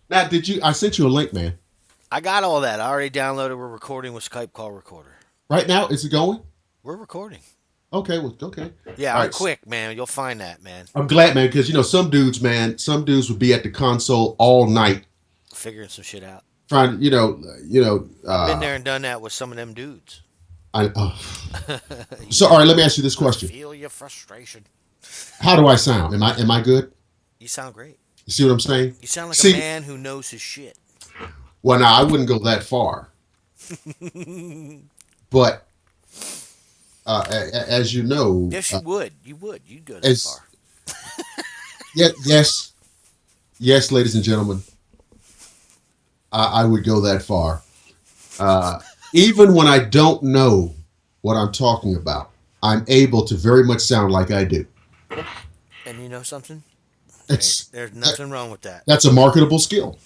Now, I sent you a link, man. I got all that. I already downloaded. We're recording with Skype call recorder. Right now, is it going? We're recording. Okay, well, okay. Yeah, All I'm right. quick, man. You'll find that, man. I'm glad, man, because some dudes, man, some dudes would be at the console all night Figuring some shit out. trying, I've been there and done that with some of them dudes. I, you so, all know, right, let me ask you this I question: feel your frustration. how do I sound? Am I good? You sound great. You see what I'm saying? You sound like a See, man who knows his shit. well, now I wouldn't go that far, but as you know, Yes, you would. You would. You'd go that as far. yes, yes, ladies and gentlemen, I would go that far. Uh, Even when I don't know what I'm talking about, I'm able to very much sound like I do. And you know something? It's There's that, nothing wrong with that. that's a marketable skill.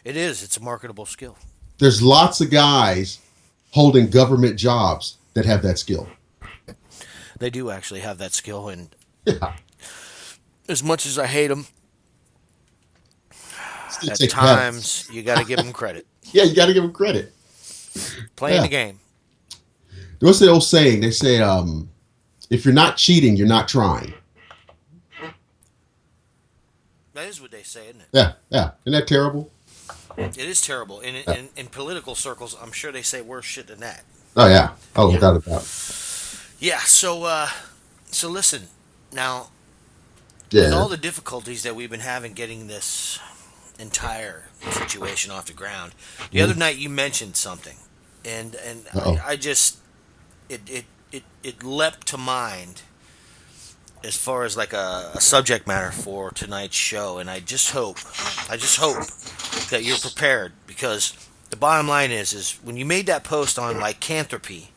It is. It's a marketable skill. There's lots of guys holding government jobs that have that skill. They do actually have that skill, and Yeah, as much as I hate them, still at take that. times you got to give them credit. Yeah, you got to give them credit. Playing Yeah. the game. What's the old saying? They say, if you're not cheating, you're not trying. That is what they say, isn't it? Yeah, yeah. Isn't that terrible? It is terrible. In, Yeah. in, in political circles, I'm sure they say worse shit than that. Oh yeah. Oh, Yeah. without a doubt. Yeah. So listen. Now, with Yeah. all the difficulties that we've been having getting this entire situation off the ground, the other Mm-hmm. night you mentioned something, and Uh-oh. I just it leapt to mind as far as like a subject matter for tonight's show, and I just hope that you're prepared because the bottom line is when you made that post on lycanthropy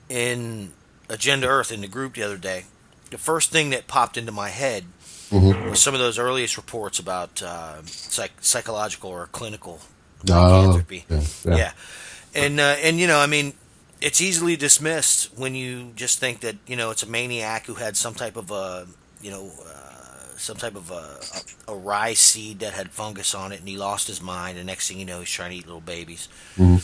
in Agenda Earth in the group the other day, the first thing that popped into my head Mm-hmm. was some of those earliest reports about psychological or clinical Oh, lycanthropy. yeah, yeah. Yeah, and I mean, it's easily dismissed when you just think that it's a maniac who had some type of a rye seed that had fungus on it, and he lost his mind. And next thing you know, he's trying to eat little babies. Mm-hmm.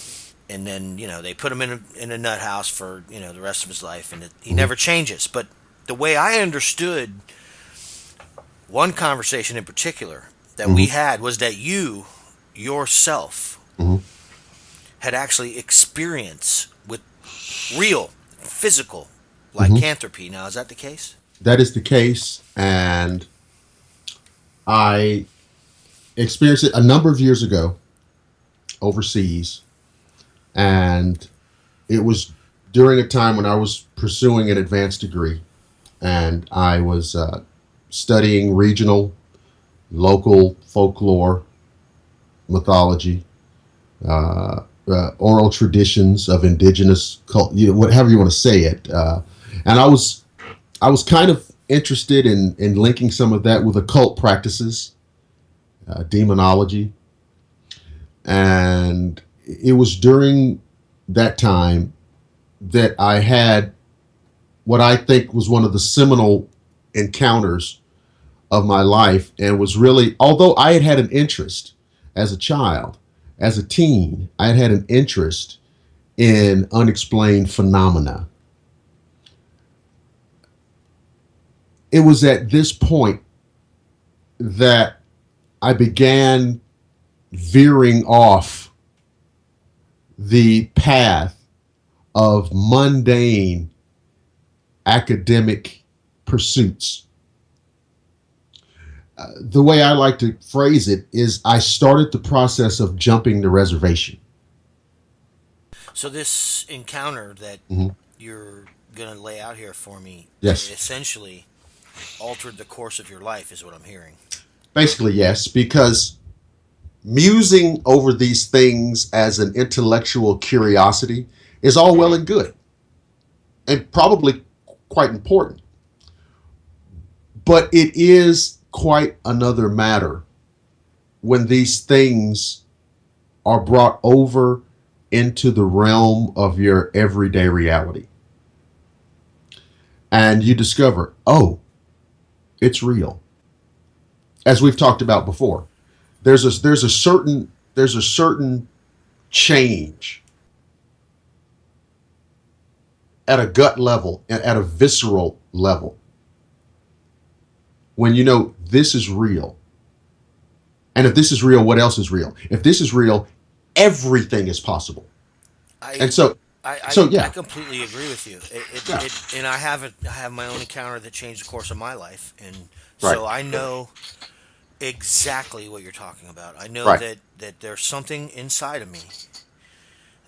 And then they put him in a nut house for the rest of his life, and he Mm-hmm. never changes. But the way I understood one conversation in particular that we Mm-hmm. had was that you yourself Mm-hmm. had actually experience with real physical Mm-hmm. lycanthropy. Now, is that the case? That is the case, and I experienced it a number of years ago overseas, and it was during a time when I was pursuing an advanced degree, and I was studying regional, local folklore, mythology, oral traditions of indigenous cult, whatever you want to say it, and I was kind of interested in linking some of that with occult practices, demonology, and it was during that time that I had what I think was one of the seminal encounters of my life, and was really, although I had had an interest as a child, as a teen, I had an interest in unexplained phenomena. It was at this point that I began veering off the path of mundane academic pursuits. The way I like to phrase it is I started the process of jumping the reservation. So this encounter that Mhm. you're going to lay out here for me Yes. essentially altered the course of your life, is what I'm hearing. Basically, yes, because musing over these things as an intellectual curiosity is all well and good and probably quite important. But it is quite another matter when these things are brought over into the realm of your everyday reality. And you discover, oh, it's real. As we've talked about before, there's a certain change at a gut level, at a visceral level, when you know this is real. And if this is real, what else is real? If this is real, everything is possible. I And so, I yeah, completely agree with you. yeah, And I have my own encounter that changed the course of my life, and right, so I know exactly what you're talking about. I know right. that there's something inside of me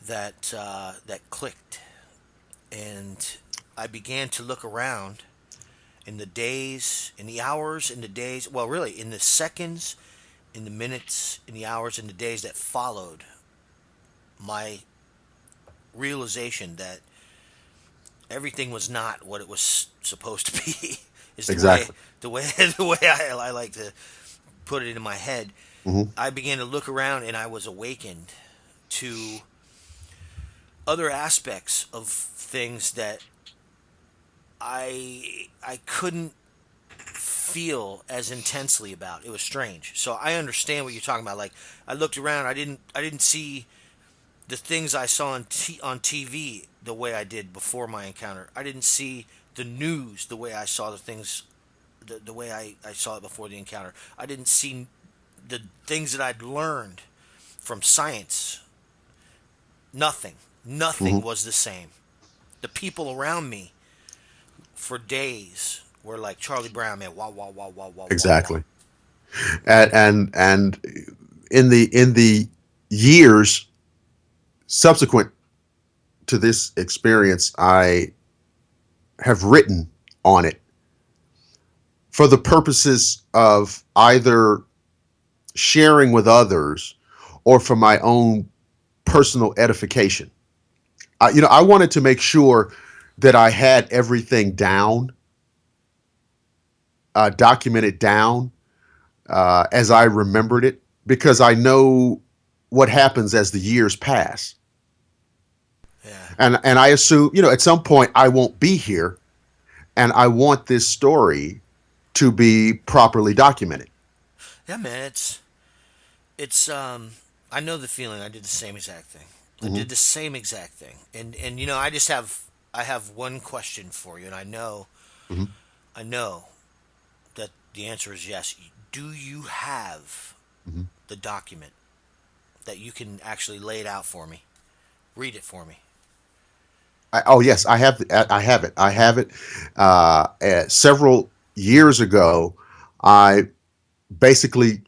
that clicked, and I began to look around in the days, in the hours, in the days. Well, really, in the seconds, in the minutes, in the hours, in the days that followed my realization that everything was not what it was supposed to be. Is Exactly. the way the way I like to put it in my head. Hmm. I began to look around and I was awakened to other aspects of things that I couldn't feel as intensely about. It was strange. So I understand what you're talking about. Like I looked around, I didn't see the things I saw on TV the way I did before my encounter. I didn't see the news the way I saw the things the way I saw it before the encounter. I didn't see the things that I'd learned from science. Nothing. Nothing Hmm. was the same. The people around me for days were like Charlie Brown, man. Wah wah wah wah wah wah wah. Exactly. And in the years subsequent to this experience, I have written on it for the purposes of either sharing with others or for my own personal edification. I wanted to make sure that I had everything down, documented down, as I remembered it, because I know what happens as the years pass. Yeah. And I assume, at some point I won't be here, and I want this story to be properly documented. Yeah, man. It's. I know the feeling. I did the same exact thing. I Hmm. did the same exact thing. And I have one question for you, and Hmm. I know that the answer is yes. Do you have Hmm. the document that you can actually lay it out for me? Read it for me. Oh yes, I have. I have it. I have it. Several years ago, I basically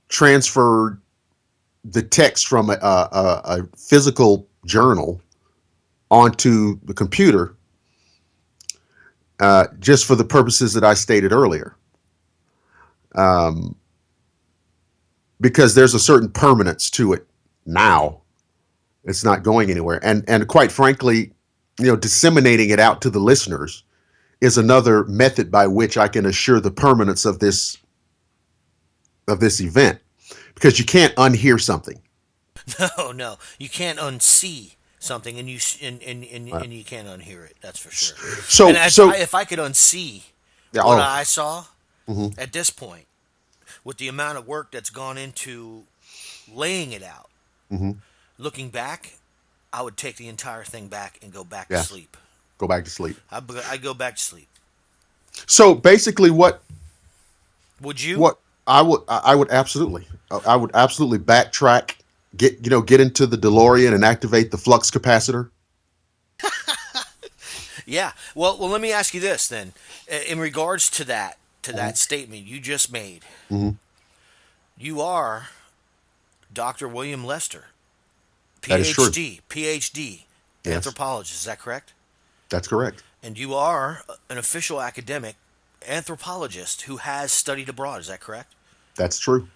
transferred the text from a physical journal onto the computer, just for the purposes that I stated earlier, um, because there's a certain permanence to it now. It's not going anywhere, and quite frankly, disseminating it out to the listeners is another method by which I can assure the permanence of this event, because you can't unhear something. No, no, you can't unsee something, and Uh, and you can't unhear it. That's for sure. And so so if I could unsee yeah. what Oh. I saw Hmm. at this point, with the amount of work that's gone into laying it out, Hmm. looking back, I would take the entire thing back and go back to Yes. sleep. Go back to sleep. I go back to sleep. So basically, Would you? what I would absolutely backtrack, get into the DeLorean and activate the flux capacitor. Yeah. Well, let me ask you this then. In regards to Hmm. that statement you just made, Hmm. you are Dr. William Lester, That is true. PhD, Yes, anthropologist. Is that correct? that's correct. And you are an official academic anthropologist who has studied abroad. Is that correct? That's true.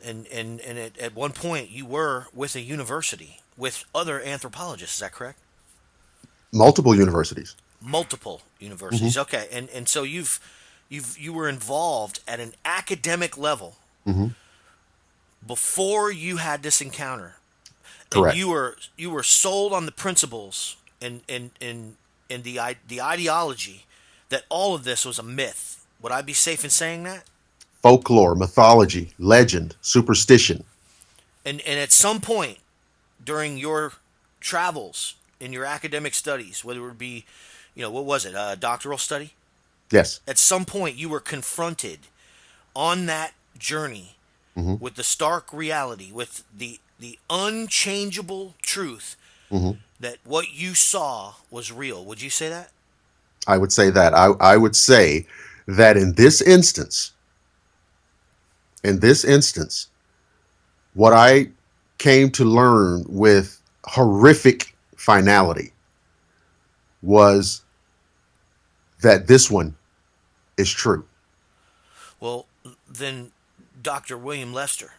And at one point you were with a university with other anthropologists. Is that correct? Multiple universities. Multiple Hmm. universities. Okay, and so you were involved at an academic level Hmm. before you had this encounter, and Correct. you were sold on the principles and the ideology that all of this was a myth. Would I be safe in saying that? folklore, mythology, legend, superstition. And at some point during your travels in your academic studies, whether it be, what was it, a doctoral study? Yes. At some point, you were confronted on that journey Hmm. with the stark reality, with the unchangeable truth Hmm. that what you saw was real. Would you say that? I would say that. I would say that in this instance, what I came to learn with horrific finality was that this one is true. Well, then, Dr. William Lester,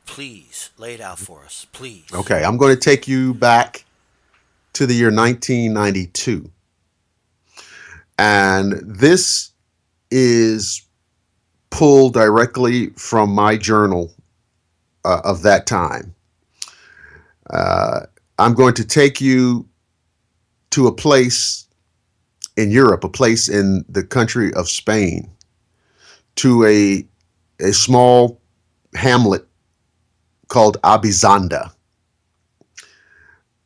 please lay it out for us. Please. Okay, I'm going to take you back to the year 1992. And this is pulled directly from my journal of that time. Uh, I'm going to take you to a place in Europe, a place in the country of Spain, to a small hamlet called Abizanda.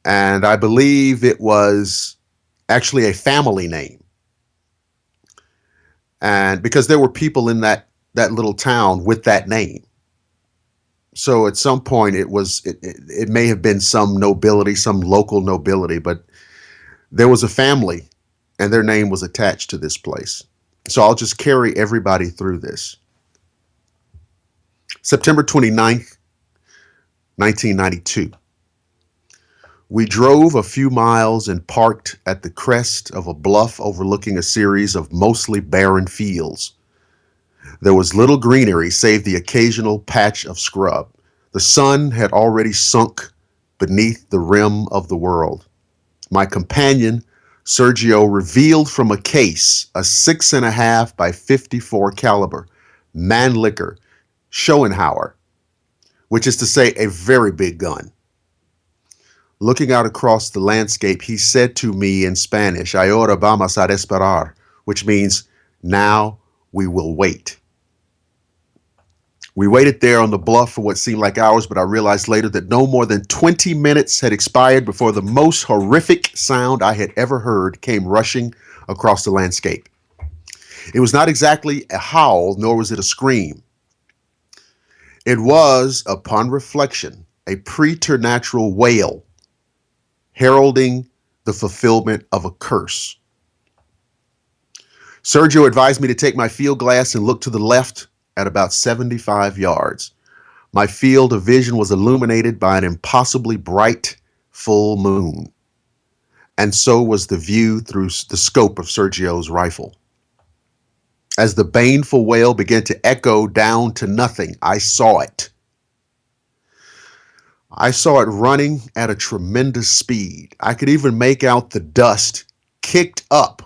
And I believe it was actually a family name. And because there were people in that little town with that name. So at some point it may have been some nobility, some local nobility, but there was a family and their name was attached to this place. So I'll just carry everybody through this. September 29th, 1992. We drove a few miles and parked at the crest of a bluff overlooking a series of mostly barren fields. There was little greenery save the occasional patch of scrub. The sun had already sunk beneath the rim of the world. My companion, Sergio, revealed from a case a 6.5 by 54 caliber Mannlicher Schoenhauer, which is to say a very big gun. Looking out across the landscape, he said to me in Spanish, "Ahora vamos a esperar," which means, "Now we will wait." We waited there on the bluff for what seemed like hours, but I realized later that no more than 20 minutes had expired before the most horrific sound I had ever heard came rushing across the landscape. It was not exactly a howl, nor was it a scream. It was, upon reflection, a preternatural wail, heralding the fulfillment of a curse. Sergio advised me to take my field glass and look to the left at about 75 yards. My field of vision was illuminated by an impossibly bright full moon, and so was the view through the scope of Sergio's rifle. As the baneful wail began to echo down to nothing, I saw it. I saw it running at a tremendous speed. I could even make out the dust kicked up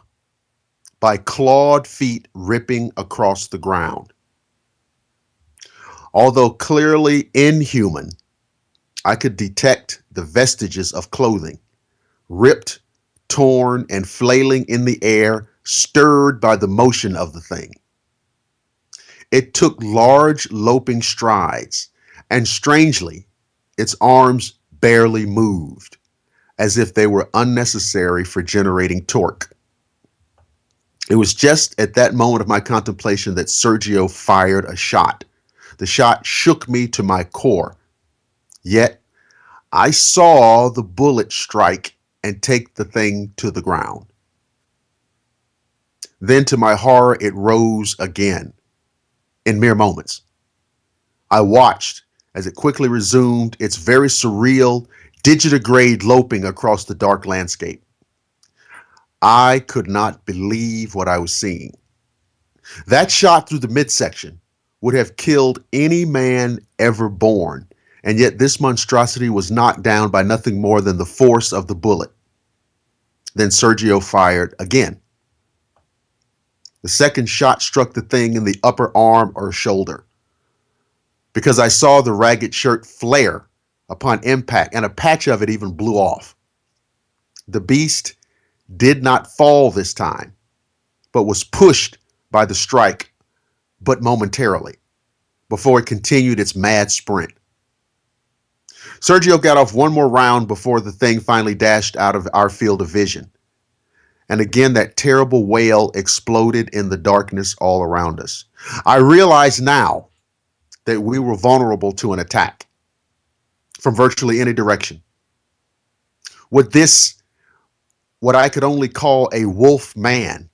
by clawed feet ripping across the ground. Although clearly inhuman, I could detect the vestiges of clothing, ripped, torn, and flailing in the air, stirred by the motion of the thing. It took large, loping strides, and strangely, its arms barely moved, as if they were unnecessary for generating torque. It was just at that moment of my contemplation that Sergio fired a shot. The shot shook me to my core. Yet, I saw the bullet strike and take the thing to the ground. Then, to my horror, it rose again in mere moments. I watched as it quickly resumed its very surreal, digitigrade loping across the dark landscape. I could not believe what I was seeing. That shot through the midsection would have killed any man ever born, and yet this monstrosity was knocked down by nothing more than the force of the bullet. Then Sergio fired again. The second shot struck the thing in the upper arm or shoulder, because I saw the ragged shirt flare upon impact, and a patch of it even blew off. The beast did not fall this time, but was pushed by the strike but momentarily, before it continued its mad sprint. Sergio got off one more round before the thing finally dashed out of our field of vision. And again, that terrible wail exploded in the darkness all around us. I realize now that we were vulnerable to an attack from virtually any direction. Would this, what I could only call a wolf man,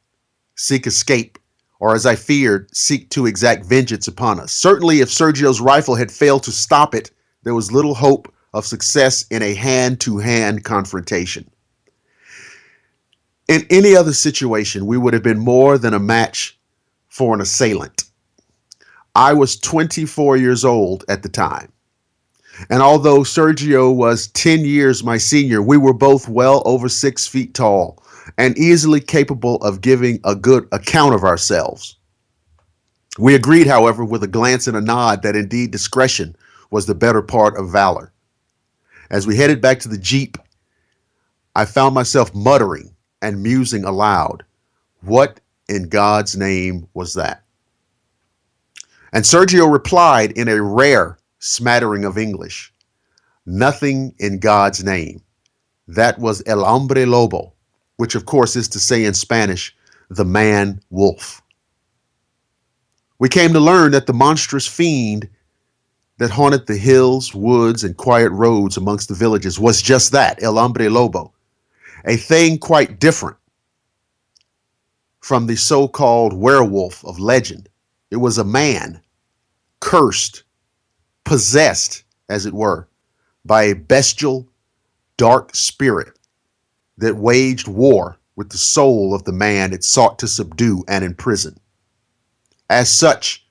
seek escape, or as I feared, seek to exact vengeance upon us? Certainly, if Sergio's rifle had failed to stop it, there was little hope of success in a hand-to-hand confrontation. In any other situation, we would have been more than a match for an assailant. I was 24 years old at the time. And although Sergio was 10 years my senior, we were both well over 6 feet tall and easily capable of giving a good account of ourselves. We agreed, however, with a glance and a nod that indeed discretion was the better part of valor. As we headed back to the Jeep, I found myself muttering and musing aloud. What in God's name was that? And Sergio replied in a rare smattering of English. Nothing in God's name. That was El Hombre Lobo, which of course is to say in Spanish, the man wolf. We came to learn that the monstrous fiend that haunted the hills, woods, and quiet roads amongst the villages was just that, El Hombre Lobo, a thing quite different from the so-called werewolf of legend. It was a man, cursed, possessed, as it were, by a bestial, dark spirit that waged war with the soul of the man it sought to subdue and imprison. As such,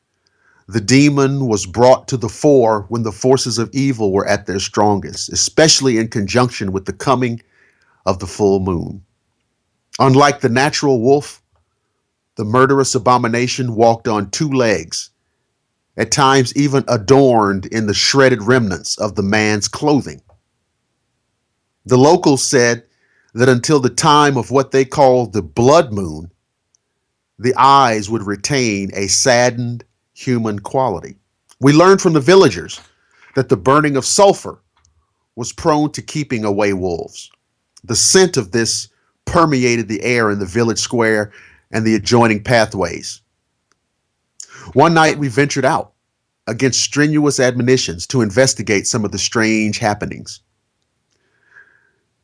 the demon was brought to the fore when the forces of evil were at their strongest, especially in conjunction with the coming of the full moon. Unlike the natural wolf, the murderous abomination walked on 2 legs, at times even adorned in the shredded remnants of the man's clothing. The locals said that until the time of what they called the blood moon, the eyes would retain a saddened human quality. We learned from the villagers that the burning of sulfur was prone to keeping away wolves. The scent of this permeated the air in the village square and the adjoining pathways. One night we ventured out against strenuous admonitions to investigate some of the strange happenings.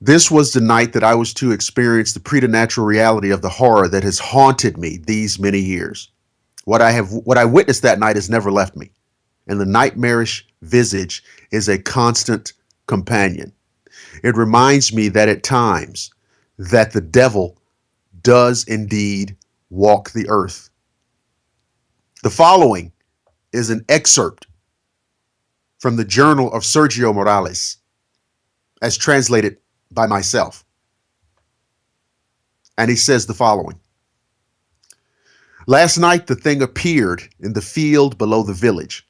This was the night that I was to experience the preternatural reality of the horror that has haunted me these many years. What I witnessed that night has never left me, and the nightmarish visage is a constant companion. It reminds me that at times that the devil does indeed walk the earth. The following is an excerpt from the journal of Sergio Morales, as translated by myself. And he says the following. Last night, the thing appeared in the field below the village.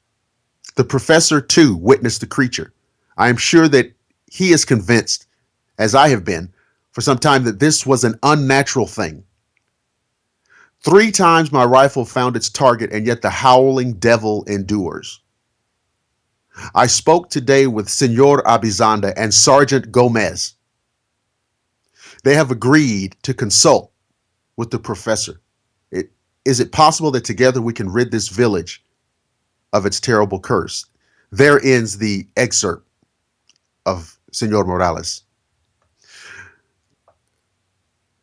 The professor, too, witnessed the creature. I am sure that he is convinced, as I have been, for some time, that this was an unnatural thing. 3 times my rifle found its target, and yet the howling devil endures. I spoke today with Senor Abizanda and Sergeant Gomez. They have agreed to consult with the professor. Is it possible that together we can rid this village of its terrible curse? There ends the excerpt of Senor Morales.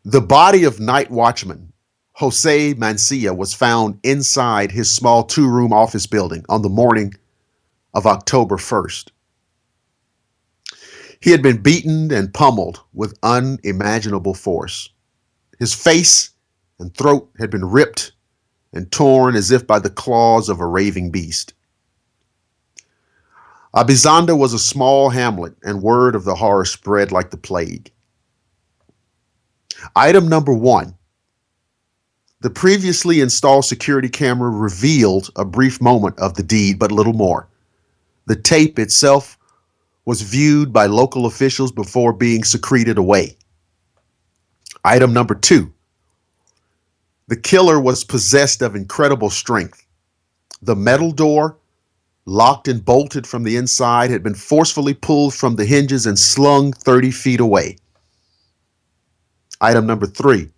The body of night watchman Jose Mancia was found inside his small 2-room office building on the morning of October 1st. He had been beaten and pummeled with unimaginable force. His face and throat had been ripped and torn as if by the claws of a raving beast. Abizanda was a small hamlet, and word of the horror spread like the plague. Item number 1. The previously installed security camera revealed a brief moment of the deed, but little more. The tape itself was viewed by local officials before being secreted away. Item number 2. The killer was possessed of incredible strength. The metal door, locked and bolted from the inside, had been forcefully pulled from the hinges and slung 30 feet away. Item number 3.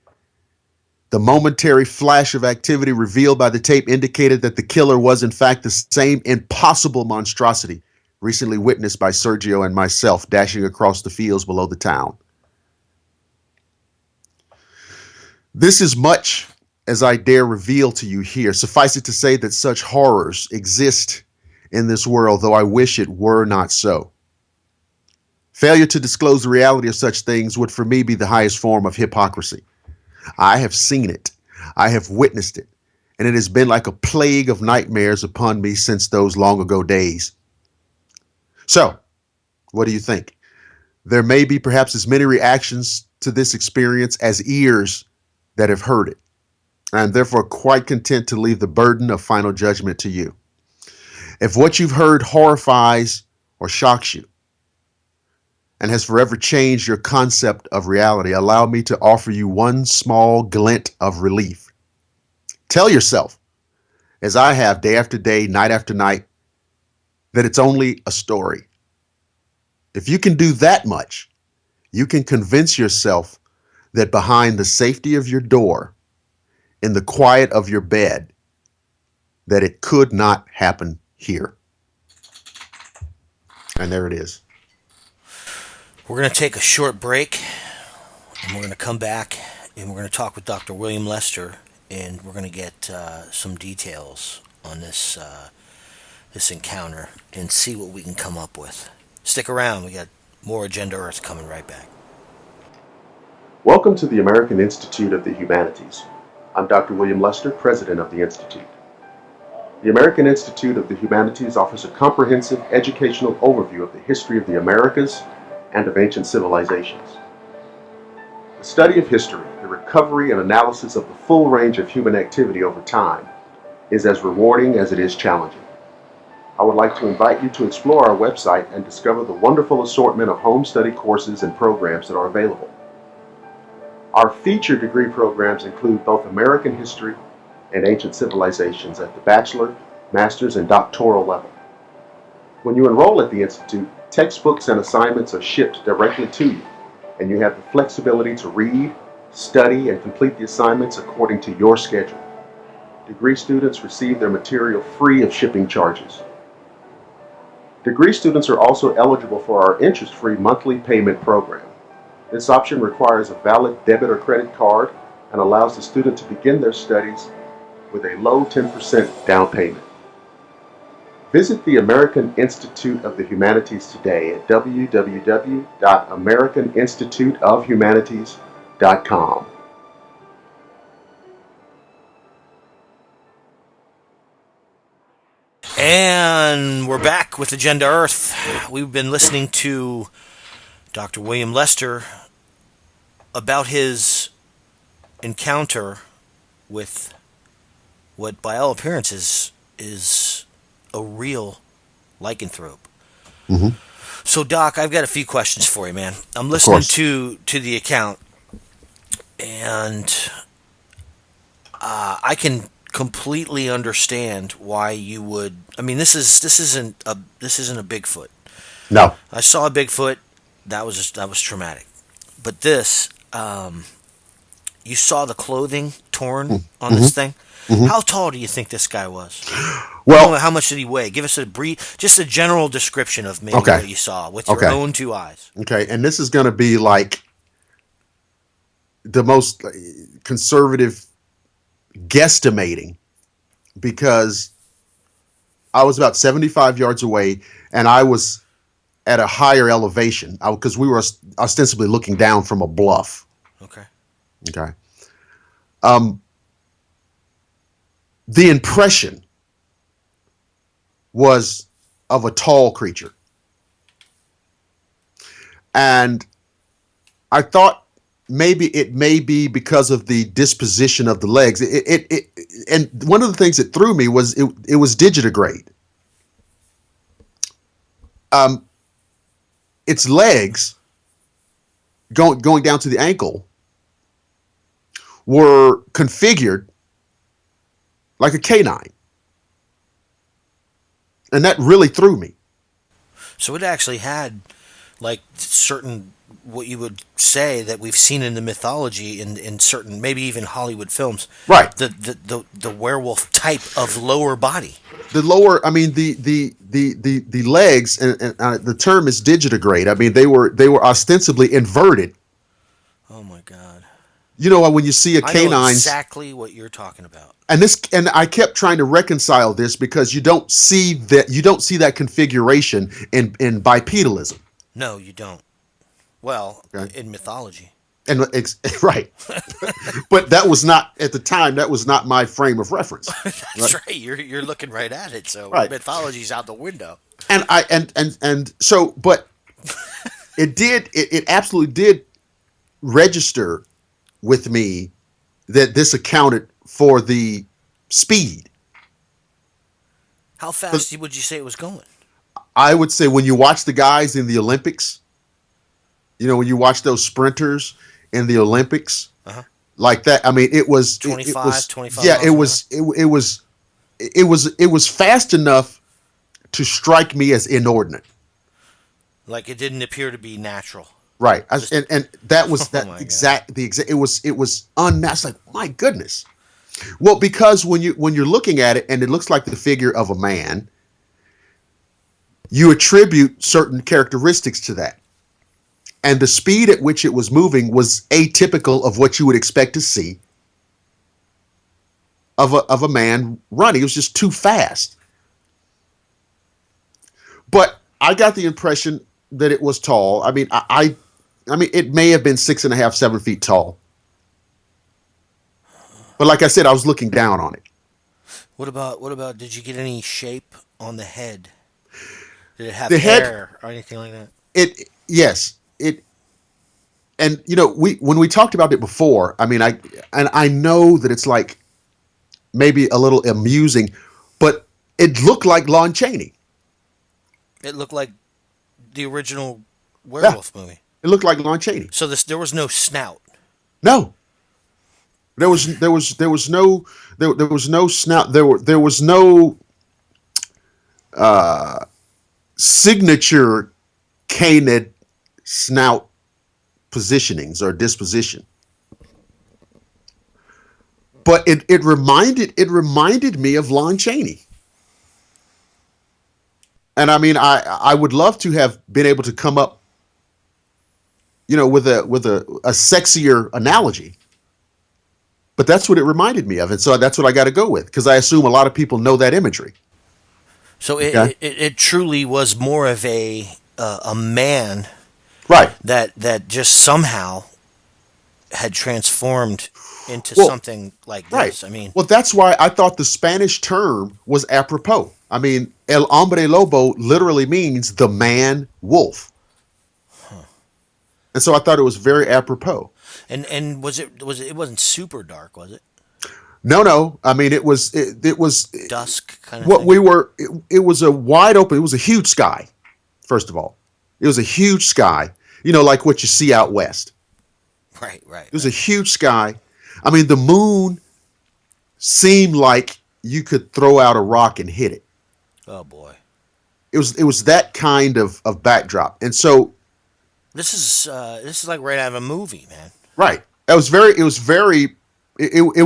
The momentary flash of activity revealed by the tape indicated that the killer was in fact the same impossible monstrosity recently witnessed by Sergio and myself dashing across the fields below the town. This is much as I dare reveal to you here. Suffice it to say that such horrors exist in this world, though I wish it were not so. Failure to disclose the reality of such things would for me be the highest form of hypocrisy. I have seen it. I have witnessed it. And it has been like a plague of nightmares upon me since those long ago days. So, what do you think? There may be perhaps as many reactions to this experience as ears that have heard it. I am therefore quite content to leave the burden of final judgment to you. If what you've heard horrifies or shocks you and has forever changed your concept of reality, allow me to offer you one small glint of relief. Tell yourself, as I have day after day, night after night, that it's only a story. If you can do that much, you can convince yourself that behind the safety of your door, in the quiet of your bed, that it could not happen here. And there it is. We're going to take a short break, and we're going to come back, and we're going to talk with Dr. William Lester, and we're going to get some details on this encounter and see what we can come up with. Stick around. We got more Agenda Earth coming right back. Welcome to the American Institute of the Humanities. I'm Dr. William Lester, president of the Institute. The American Institute of the Humanities offers a comprehensive educational overview of the history of the Americas and of ancient civilizations. The study of history, the recovery and analysis of the full range of human activity over time, is as rewarding as it is challenging. I would like to invite you to explore our website and discover the wonderful assortment of home study courses and programs that are available. Our featured degree programs include both American history and ancient civilizations at the bachelor, master's, and doctoral level. When you enroll at the Institute, textbooks and assignments are shipped directly to you, and you have the flexibility to read, study, and complete the assignments according to your schedule. Degree students receive their material free of shipping charges. Degree students are also eligible for our interest-free monthly payment program. This option requires a valid debit or credit card and allows the student to begin their studies with a low 10% down payment. Visit the American Institute of the Humanities today at www.americaninstituteofhumanities.com. And we're back with Agenda Earth. We've been listening to Dr. William Lester about his encounter with what, by all appearances, is a real lycanthrope. Mm-hmm. So, Doc, I've got a few questions for you, man. I'm listening to the account, and I can completely understand why you would. I mean, this isn't a Bigfoot. No. I saw a Bigfoot. That was traumatic. But this, you saw the clothing torn on this thing. Mm-hmm. How tall do you think this guy was? Well, how much did he weigh? Give us just a general description of maybe what you saw with your own two eyes. Okay, and this is going to be like the most conservative guesstimating, because I was about 75 yards away and I was at a higher elevation because we were ostensibly looking down from a bluff. Okay. The impression was of a tall creature. And I thought maybe it may be because of the disposition of the legs. And one of the things that threw me was it was digitigrade. Its legs going down to the ankle were configured like a canine. And that really threw me. So it actually had like certain what you would say that we've seen in the mythology in certain maybe even Hollywood films. Right. The werewolf type of lower body. The lower, I mean, the legs, and the term is digitigrade. I mean, they were ostensibly inverted. Oh my god. You know, when you see a I know canine, exactly what you're talking about. and I kept trying to reconcile this because you don't see that configuration in bipedalism. No, you don't. Well, Okay. in mythology. And right, but that was not at the time. That was not my frame of reference. That's Right. right. You're looking right at it. So Right. mythology's out the window. And and so, but it absolutely did register with me that this accounted for the speed. How fast would you say it was going? I would say when you watch the guys in the Olympics, you know, when you watch those sprinters in the Olympics, Uh-huh. like that. I mean, it was 25 yeah, miles it was fast enough to strike me as inordinate. Like it didn't appear to be natural. Right. And that was Oh that my exact the exact it was unnatural. Like, my goodness. Well, because when you're looking at it and it looks like the figure of a man, you attribute certain characteristics to that. And the speed at which it was moving was atypical of what you would expect to see of a man running. It was just too fast. But I got the impression that it was tall. I mean, I mean, it may have been 6.5, 7 feet tall. But like I said, I was looking down on it. What about did you get any shape on the head? Did it have The head, hair or anything like that? yes, and you know, when we talked about it before, I mean, I know that it's like maybe a little amusing, but it looked like Lon Chaney. It looked like the original Yeah, werewolf movie. it looked like Lon Chaney. So there was no snout. No, there was no snout. There was no signature canid snout positionings or disposition. But it reminded me of Lon Chaney. And I mean, I would love to have been able to come up, you know, with a sexier analogy. But that's what it reminded me of, and so that's what I got to go with because I assume a lot of people know that imagery. So Okay, it truly was more of a man right. that just somehow had transformed into Well, something like right. this. I mean, Well, that's why I thought the Spanish term was apropos. I mean, el hombre lobo literally means the man wolf, and so I thought it was very apropos. and it wasn't super dark, was it? No, no. I mean, it was Dusk kind of what thing. we were. It was a wide open. It was a huge sky. First of all, it was a huge sky. You know, like what you see out west. Right, right, It was a right. huge sky. I mean, the moon seemed like you could throw out a rock and hit it. Oh boy, It was that kind of backdrop, and so this is like right out of a movie, man. right. It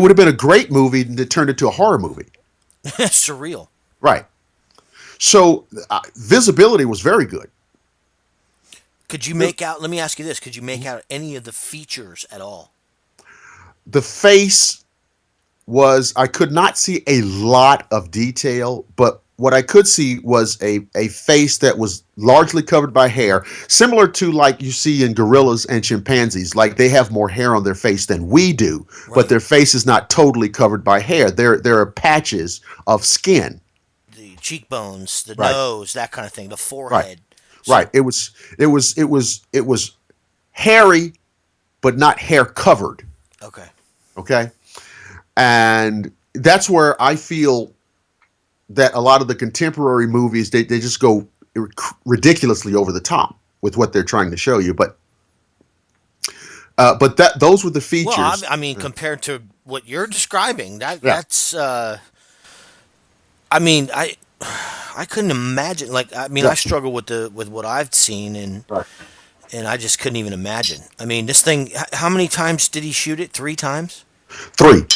would have been a great movie that turned into a horror movie. Surreal. Right. So visibility was very good. Could you make out? Let me ask you this: could you make out any of the features at all? The face was, I could not see a lot of detail, but what I could see was a face that was largely covered by hair, similar to like you see in gorillas and chimpanzees. Like they have more hair on their face than we do, but Right. their face is not totally covered by hair. There are patches of skin. The cheekbones, the Right. nose, that kind of thing, the Right. forehead. Right. So, It was hairy, but not hair covered. okay. Okay. And that's where I feel that a lot of the contemporary movies, they just go ridiculously over the top with what they're trying to show you. But those were the Well, features. I mean, compared to what you're describing, Yeah. that's. I mean, I couldn't imagine. Like, I mean, Yeah. I struggle with what I've seen, Right. and I just couldn't even imagine. I mean, this thing. How many times did he shoot it? 3 times. Three.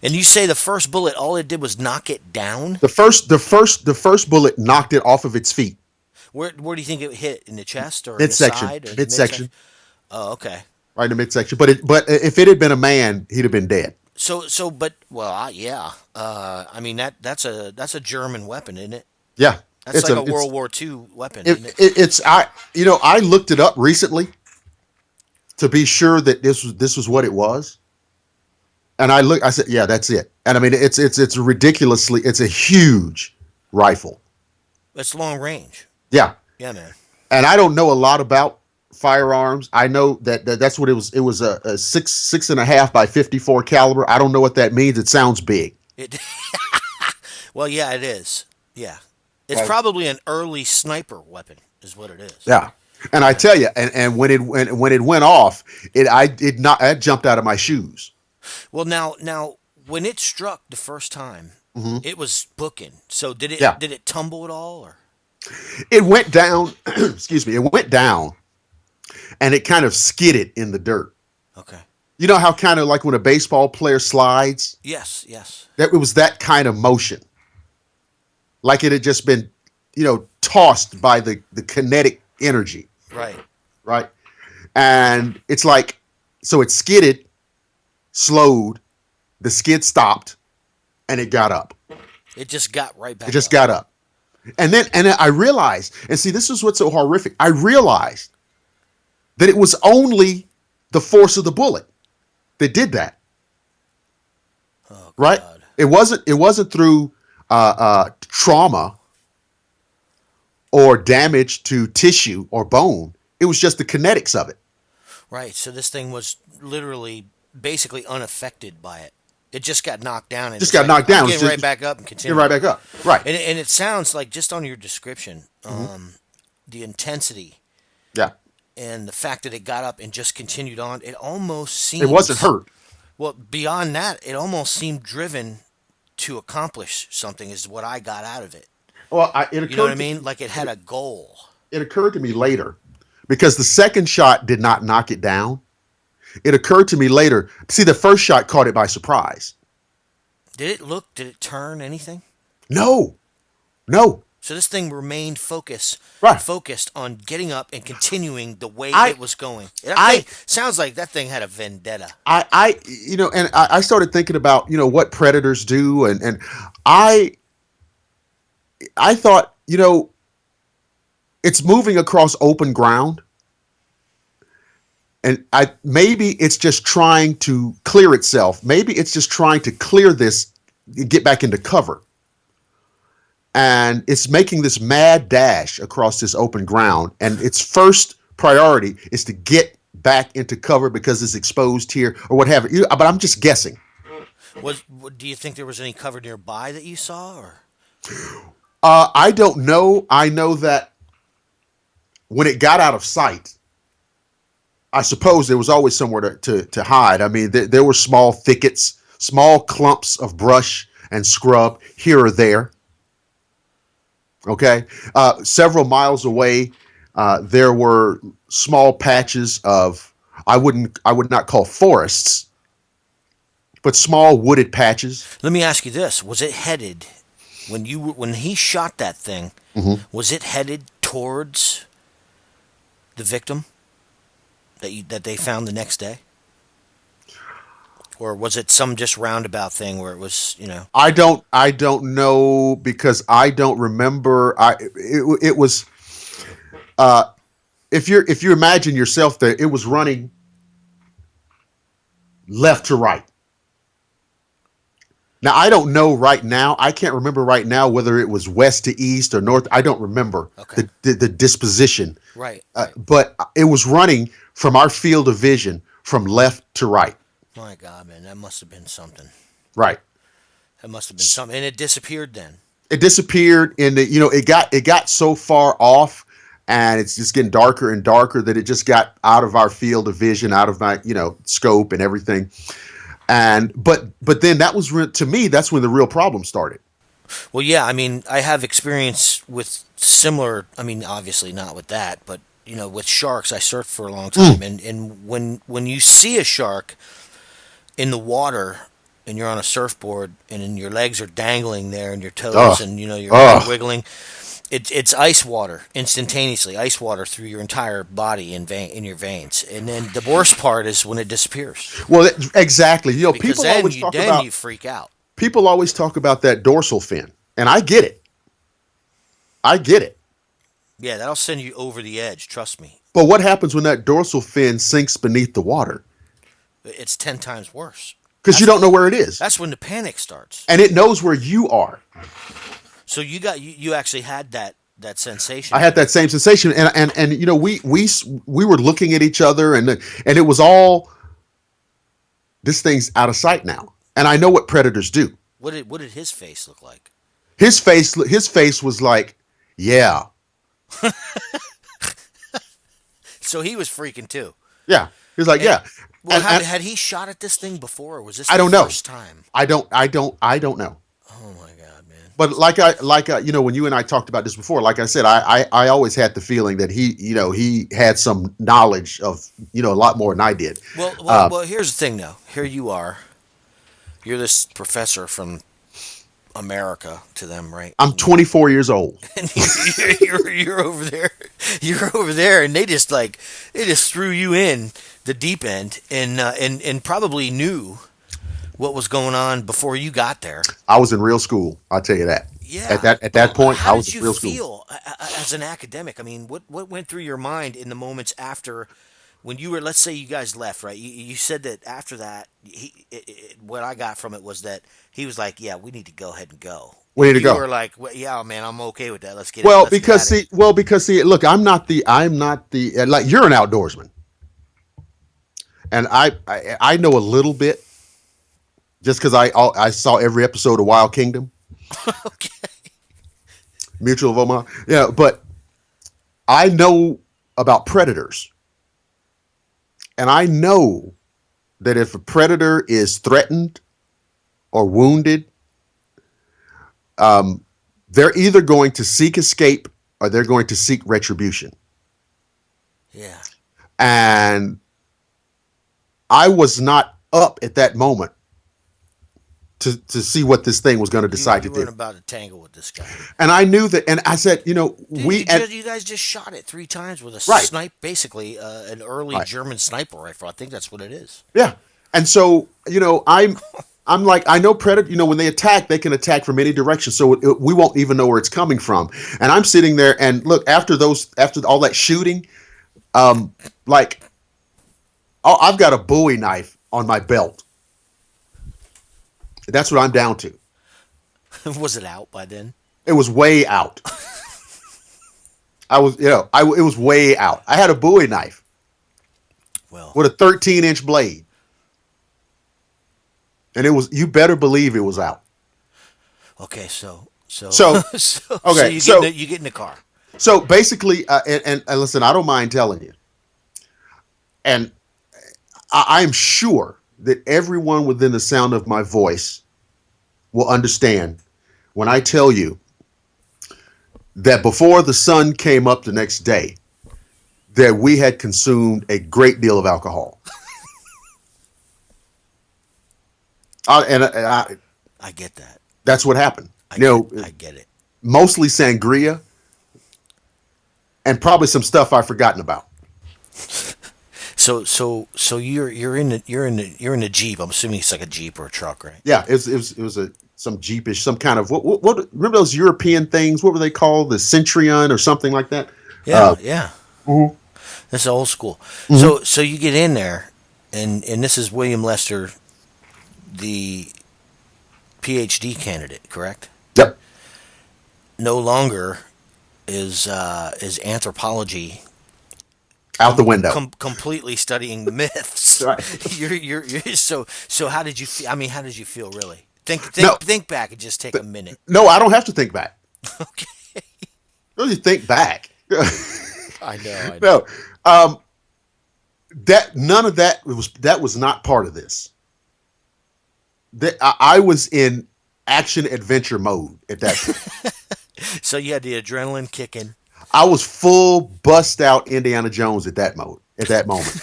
And you say the first bullet, all it did was knock it down. The first bullet knocked it off of its feet. Where do you think it hit? In the chest or in the Midsection. side or the midsection? Midsection. Oh, okay. Right in the midsection. But if it had been a man, he'd have been dead. But well, yeah. I mean that's a German weapon, isn't it? Yeah. That's like a World War II weapon, isn't it? I looked it up recently to be sure that this was what it was. And I said, yeah, that's it. And I mean, it's a huge rifle. It's long range. Yeah. Yeah, man. And I don't know a lot about firearms. I know that's what it was. It was a 6.5 by 54 caliber. I don't know what that means. It sounds big. It. Well, yeah, it is. Yeah, it's Right. probably an early sniper weapon, is what it is. Yeah. And I tell you, and when it went off, it jumped out of my shoes. Well, now when it struck the first time, Hmm. it was booking. So did it Yeah. did it tumble at all or? It went down. Excuse me. It went down, and it kind of skidded in the dirt. Okay. You know how kind of like when a baseball player slides, Yes. Yes. that it was that kind of motion, like it had just been, tossed by the kinetic energy, Right. right? And it's like, so it skidded, slowed, the skid stopped, and it got up. It just got right back. It just up. got up. And then I realized, and see, this is what's so horrific. I realized that it was only the force of the bullet that did that. Oh, Right? God. It wasn't through trauma or damage to tissue or bone. It was just the kinetics of it. Right. So this thing was literally basically unaffected by it. It just got knocked down and Just it's got like, knocked down. I'm It's getting just- right back up and Get continue. right back up. Right. And it sounds like just on your description, Mm-hmm. the intensity Yeah. and the fact that it got up and just continued on, it almost seems It wasn't hurt. Well, beyond that, it almost seemed driven to accomplish something. Is what I got out of it. Well, it occurred You know what I mean? Like it had a goal. It occurred to me later because the second shot did not knock it down. It occurred to me later. See, the first shot caught it by surprise. Did it look? Did it turn anything? No. So this thing remained Right. focused on getting up and continuing the way I- it was going. Sounds like that thing had a vendetta. I started thinking about, what predators do. And I thought, it's moving across open ground. And maybe it's just trying to clear itself. Maybe it's just trying to clear this, get back into cover. And it's making this mad dash across this open ground. And its first priority is to get back into cover because it's exposed here or what have you. But I'm just guessing. Do you think there was any cover nearby that you saw, or? I don't know. I know that when it got out of sight, I suppose there was always somewhere to hide. I mean, there were small thickets, small clumps of brush and scrub here or there. Okay. Several miles away, there were small patches of, I would not call forests, but small wooded patches. Let me ask you this: was it headed when he shot that thing? Mm-hmm. Was it headed towards the victim that they found the next day, or was it some just roundabout thing where it was, I don't know because I don't remember. It was, if you imagine yourself there, it was running left to right. Now, I don't know right now. I can't remember right now whether it was west to east or north. I don't remember Okay. the disposition. right? But it was running from our field of vision from left to right. My God, man, that must have been something. Right. That must have been something, and it disappeared then. It disappeared and it got so far off and it's just getting darker and darker that it just got out of our field of vision, out of my, scope and everything. And but then that was to me, that's when the real problem started. Well, yeah, I mean, I have experience with similar. I mean, obviously not with that, but with sharks, I surfed for a long Mm. time, and when you see a shark in the water and you're on a surfboard and then your legs are dangling there and your Oh, toes and you're oh. wiggling, it's ice water instantaneously, ice water through your entire body in your veins, and then the worst part is when it disappears Well, exactly. because then you freak out. People always talk about that dorsal fin, and I get it. I get it. Yeah, that'll send you over the edge. Trust me. But what happens when that dorsal fin sinks beneath the water? It's 10 times worse. Because you don't know where it is, That's when the panic starts. and it knows where you are. So you actually had that sensation. I had that same sensation, and we were looking at each other, and it was all, this thing's out of sight now, and I know what predators do. What did his face look like? His face was like, yeah, So he was freaking too. yeah. He was like, And, yeah. well, And had he shot at this thing before, or was this I the don't know. first time? I don't know. Oh my god, man! But when you and I talked about this before, like I said, I always had the feeling that he had some knowledge of a lot more than I did. Well. Here's the thing, though. Here you are. You're this professor from America to them, right? I'm 24 years old. And you're over there. You're over there, and they just threw you in the deep end, and probably knew what was going on before you got there. I was in real school. I'll tell you that. Yeah. At that point, How I was did in you real school. feel as an academic? I mean, what went through your mind in the moments after when you were? Let's say you guys left, right? You said that after that, what I got from it was that he was like, "Yeah, we need to go ahead and go." We need to go. You were like, well, "Yeah, man, I'm okay with that. Let's get Well, it. Let's because get see, look, I'm not the like, you're an outdoorsman, and I know a little bit just because I saw every episode of Wild Kingdom, it. Okay. Mutual of Omaha. Yeah, but I know about predators, and I know that if a predator is threatened or wounded, they're either going to seek escape or they're going to seek retribution. Yeah. And I was not up at that moment to see what this thing was going to decide You to weren't do. about to tangle with this guy. And I knew that, and I said, Dude, we you guys just shot it 3 times with a right, snipe, basically an early right, German sniper rifle. I think that's what it is. yeah. And so, I'm like, I know predator, when they attack, they can attack from any direction. So we won't even know where it's coming from. And I'm sitting there, and look, after all that shooting, like, oh, I've got a Bowie knife on my belt. That's what I'm down to. Was it out by then? It was way out. It was way out. I had a Bowie knife Well, with a 13-inch blade. And you better believe it was out. okay, so Okay, you get in the car. So basically, and listen, I don't mind telling you, and I'm sure that everyone within the sound of my voice will understand when I tell you that before the sun came up the next day, that we had consumed a great deal of alcohol. I get that. That's what happened. I get it. Mostly sangria, and probably some stuff I've forgotten about. So you're in the Jeep. I'm assuming it's like a Jeep or a truck, right? Yeah, it was some Jeepish, some kind of what remember those European things? What were they called? The Centurion or something like that? Yeah, yeah. Mm-hmm. That's old school. Mm-hmm. So you get in there, and this is William Lester, the PhD candidate, correct? Yep. No longer is anthropology Out the window. completely studying myths. Right. You're so how did you feel? I mean, how did you feel really? No. Think back and just take a minute. No, I don't have to think back. Okay. Don't you think back? I know. No. That none of that was not part of this. I was in action adventure mode at that point. So you had the adrenaline kicking. I was full bust out Indiana Jones at that mode. At that moment,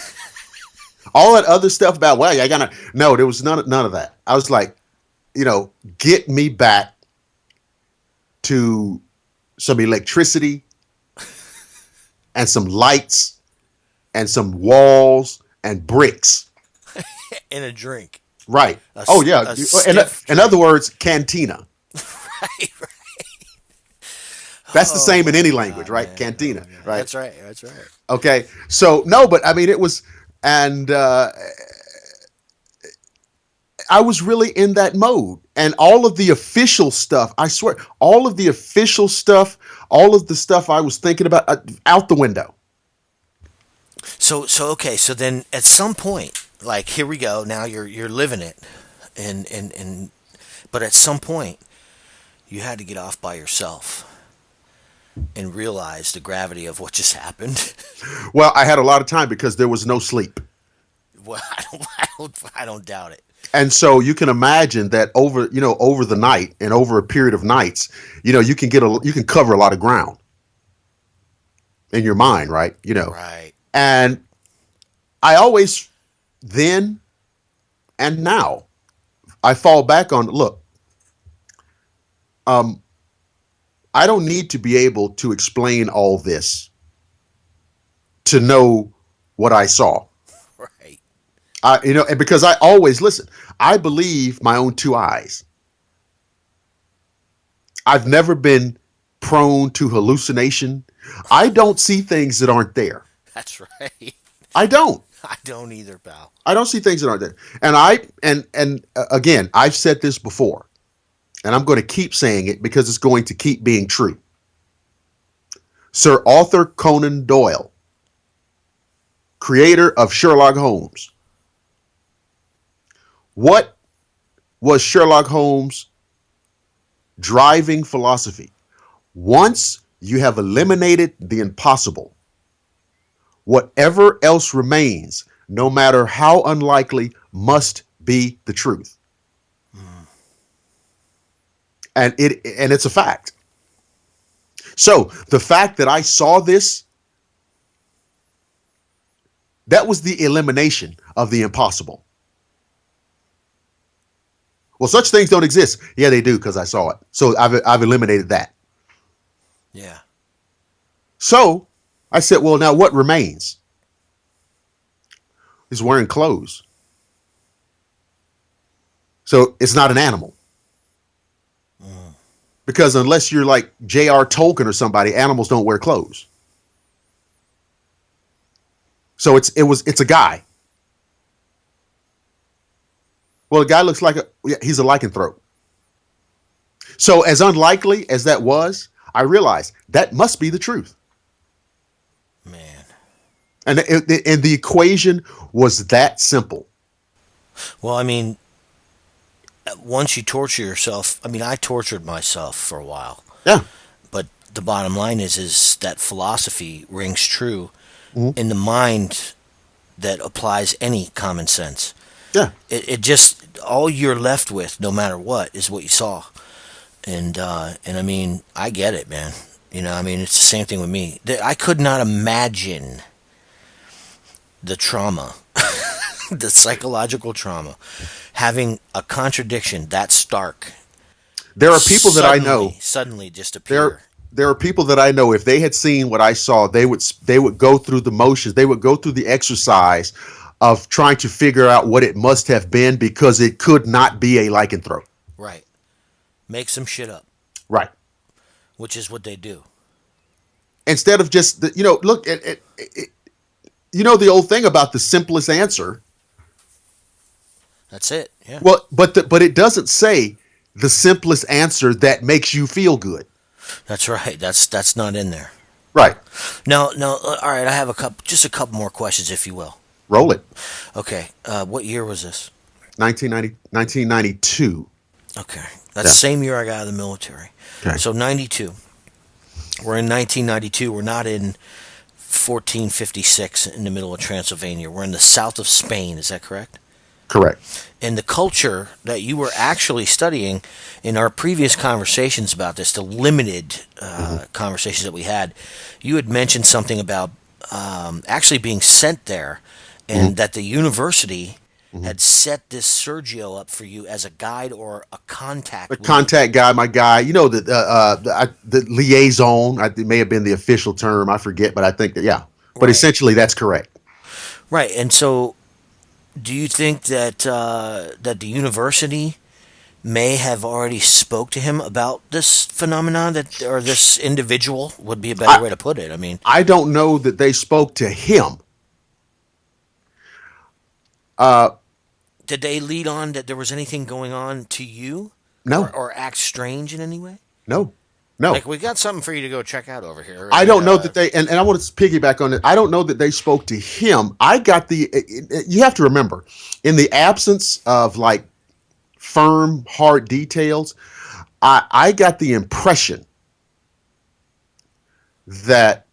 all that other stuff about I gotta no, there was none of that. I was like, get me back to some electricity and some lights and some walls and bricks. And a drink. Right. A, Oh yeah. a stiff In drink. other words, cantina. Right, right. That's the Oh same in my any God, language, right? man. Cantina, Oh, God. right? That's right. That's right. Okay. So no, but I mean, it was, and I was really in that mode, and all of the official stuff. I swear, all of the official stuff, all of the stuff I was thinking about, out the window. So okay. So then at some point, like here we go. Now you're living it, and but at some point you had to get off by yourself and realize the gravity of what just happened. Well, I had a lot of time because there was no sleep. Well, I don't doubt it. And so you can imagine that over the night and over a period of nights, you can cover a lot of ground in your mind, right? Right. And I always, then and now, I fall back on, look, I don't need to be able to explain all this to know what I saw. Right. And because I always listen, I believe my own two eyes. I've never been prone to hallucination. I don't see things that aren't there. That's right. I don't. I don't either, pal. I don't see things that aren't there. And again, I've said this before, and I'm going to keep saying it because it's going to keep being true. Sir Arthur Conan Doyle, creator of Sherlock Holmes. What was Sherlock Holmes' driving philosophy? Once you have eliminated the impossible, whatever else remains, no matter how unlikely, must be the truth. And it's a fact. So the fact that I saw this, that was the elimination of the impossible. Well, such things don't exist. Yeah, they do, because I saw it. So I've eliminated that. Yeah. So I said, well, now what remains? Is wearing clothes. So it's not an animal. Because unless you're like J.R. Tolkien or somebody, animals don't wear clothes. So it's a guy. Well, the guy looks like he's a lycanthrope. So as unlikely as that was, I realized that must be the truth. Man. And the equation was that simple. Well, I mean, once you torture yourself, I mean, I tortured myself for a while. Yeah. But the bottom line is that philosophy rings true Mm-hmm. in the mind that applies any common sense. Yeah. It just, all you're left with, no matter what, is what you saw. And I mean, I get it, man. I mean, it's the same thing with me. I could not imagine the trauma, the psychological trauma, having a contradiction that stark. There are people that I know Suddenly just appear. There are people that I know, if they had seen what I saw, they would go through the motions. They would go through the exercise of trying to figure out what it must have been, because it could not be a lycanthrope. Right. Make some shit up. Right. Which is what they do. Instead of just, look at it. The old thing about the simplest answer. That's it. Yeah. Well, but it doesn't say the simplest answer that makes you feel good. That's right. That's not in there. Right. No. All right. I have just a couple more questions, if you will. Roll it. Okay. What year was this? 1992. Okay. That's the same year I got out of the military. Okay. So 92. We're in 1992. We're not in 1456 in the middle of Transylvania. We're in the south of Spain. Is that correct? Correct. And the culture that you were actually studying in our previous conversations about this, the limited Hmm. conversations that we had, you had mentioned something about actually being sent there, Hmm. and that the university Hmm. had set this Sergio up for you as a guide or a The contact with the. contact guy, my guy, the liaison. It may have been the official term. I forget, but I think that yeah. But Right, essentially, that's correct. right. And so, do you think that that the university may have already spoke to him about this phenomenon, that or this individual would be a better I way to put it? I mean, I don't know that they spoke to him. Uh, did they lead on that there was anything going on to you, no, or act strange in any way? no, no. Like, we got something for you to go check out over here, I and don't know that they, and I want to piggyback on it. I don't know that they spoke to him. I got you have to remember, in the absence of like firm, hard details, I got the impression that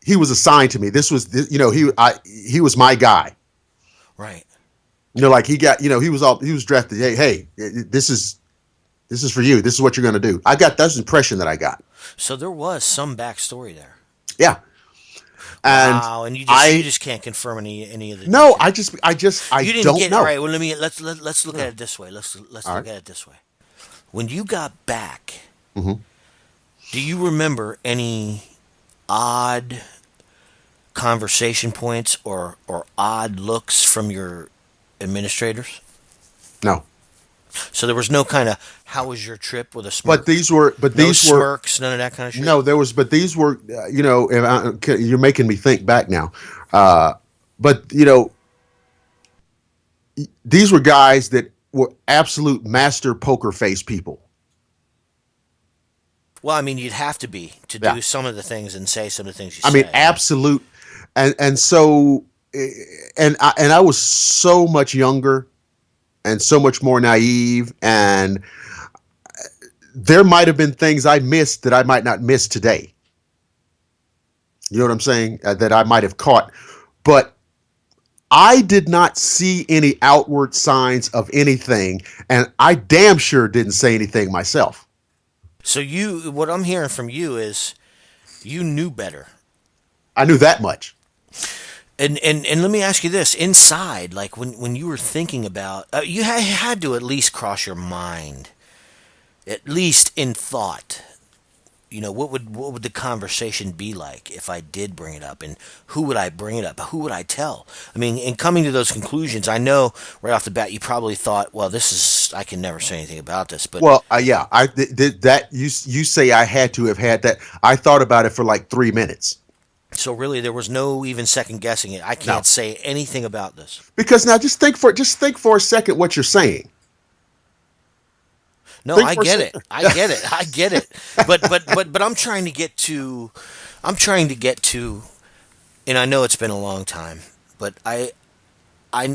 he was assigned to me. This was, he was my guy. right. Like he was drafted. Hey, this is for you. This is what you're going to do. That's the impression that I got. So there was some backstory there. Yeah. And Wow, and you I, just can't confirm any of the no, details. I You didn't don't get. All know. right. Well, let's look at it this way. Let's All look right. at it this way. When you got back, Mm-hmm. do you remember any odd conversation points or odd looks from your administrators? No, So there was no kind of "How was your trip?" with a but smirk. No these were smirks, none of that kind of shit. no, there was, but these were, you're making me think back now. But these were guys that were absolute master poker face people. Well, I mean, you'd have to be to Yeah. do some of the things and say some of the things you I mean, say. absolute, and so, and I was so much younger and so much more naive, and there might have been things I missed that I might not miss today. You know what I'm saying? That I might have caught, but I did not see any outward signs of anything, and I damn sure didn't say anything myself. So what I'm hearing from you is you knew better. I knew that much. And let me ask you this: inside, like when you were thinking about, you had to at least cross your mind, at least in thought. What would the conversation be like if I did bring it up, and who would I bring it up? Who would I tell? I mean, in coming to those conclusions, I know right off the bat you probably thought, well, this is I can never say anything about this, but Well, yeah, I did that. You say I had to have had that. I thought about it for like 3 minutes. so really there was no even second guessing it. I No, can't say anything about this. because now just think for a second what you're saying. No, Think I for a get it. second. I get it. I get it. But I'm trying to get to. I'm trying to get to. And I know it's been a long time, but I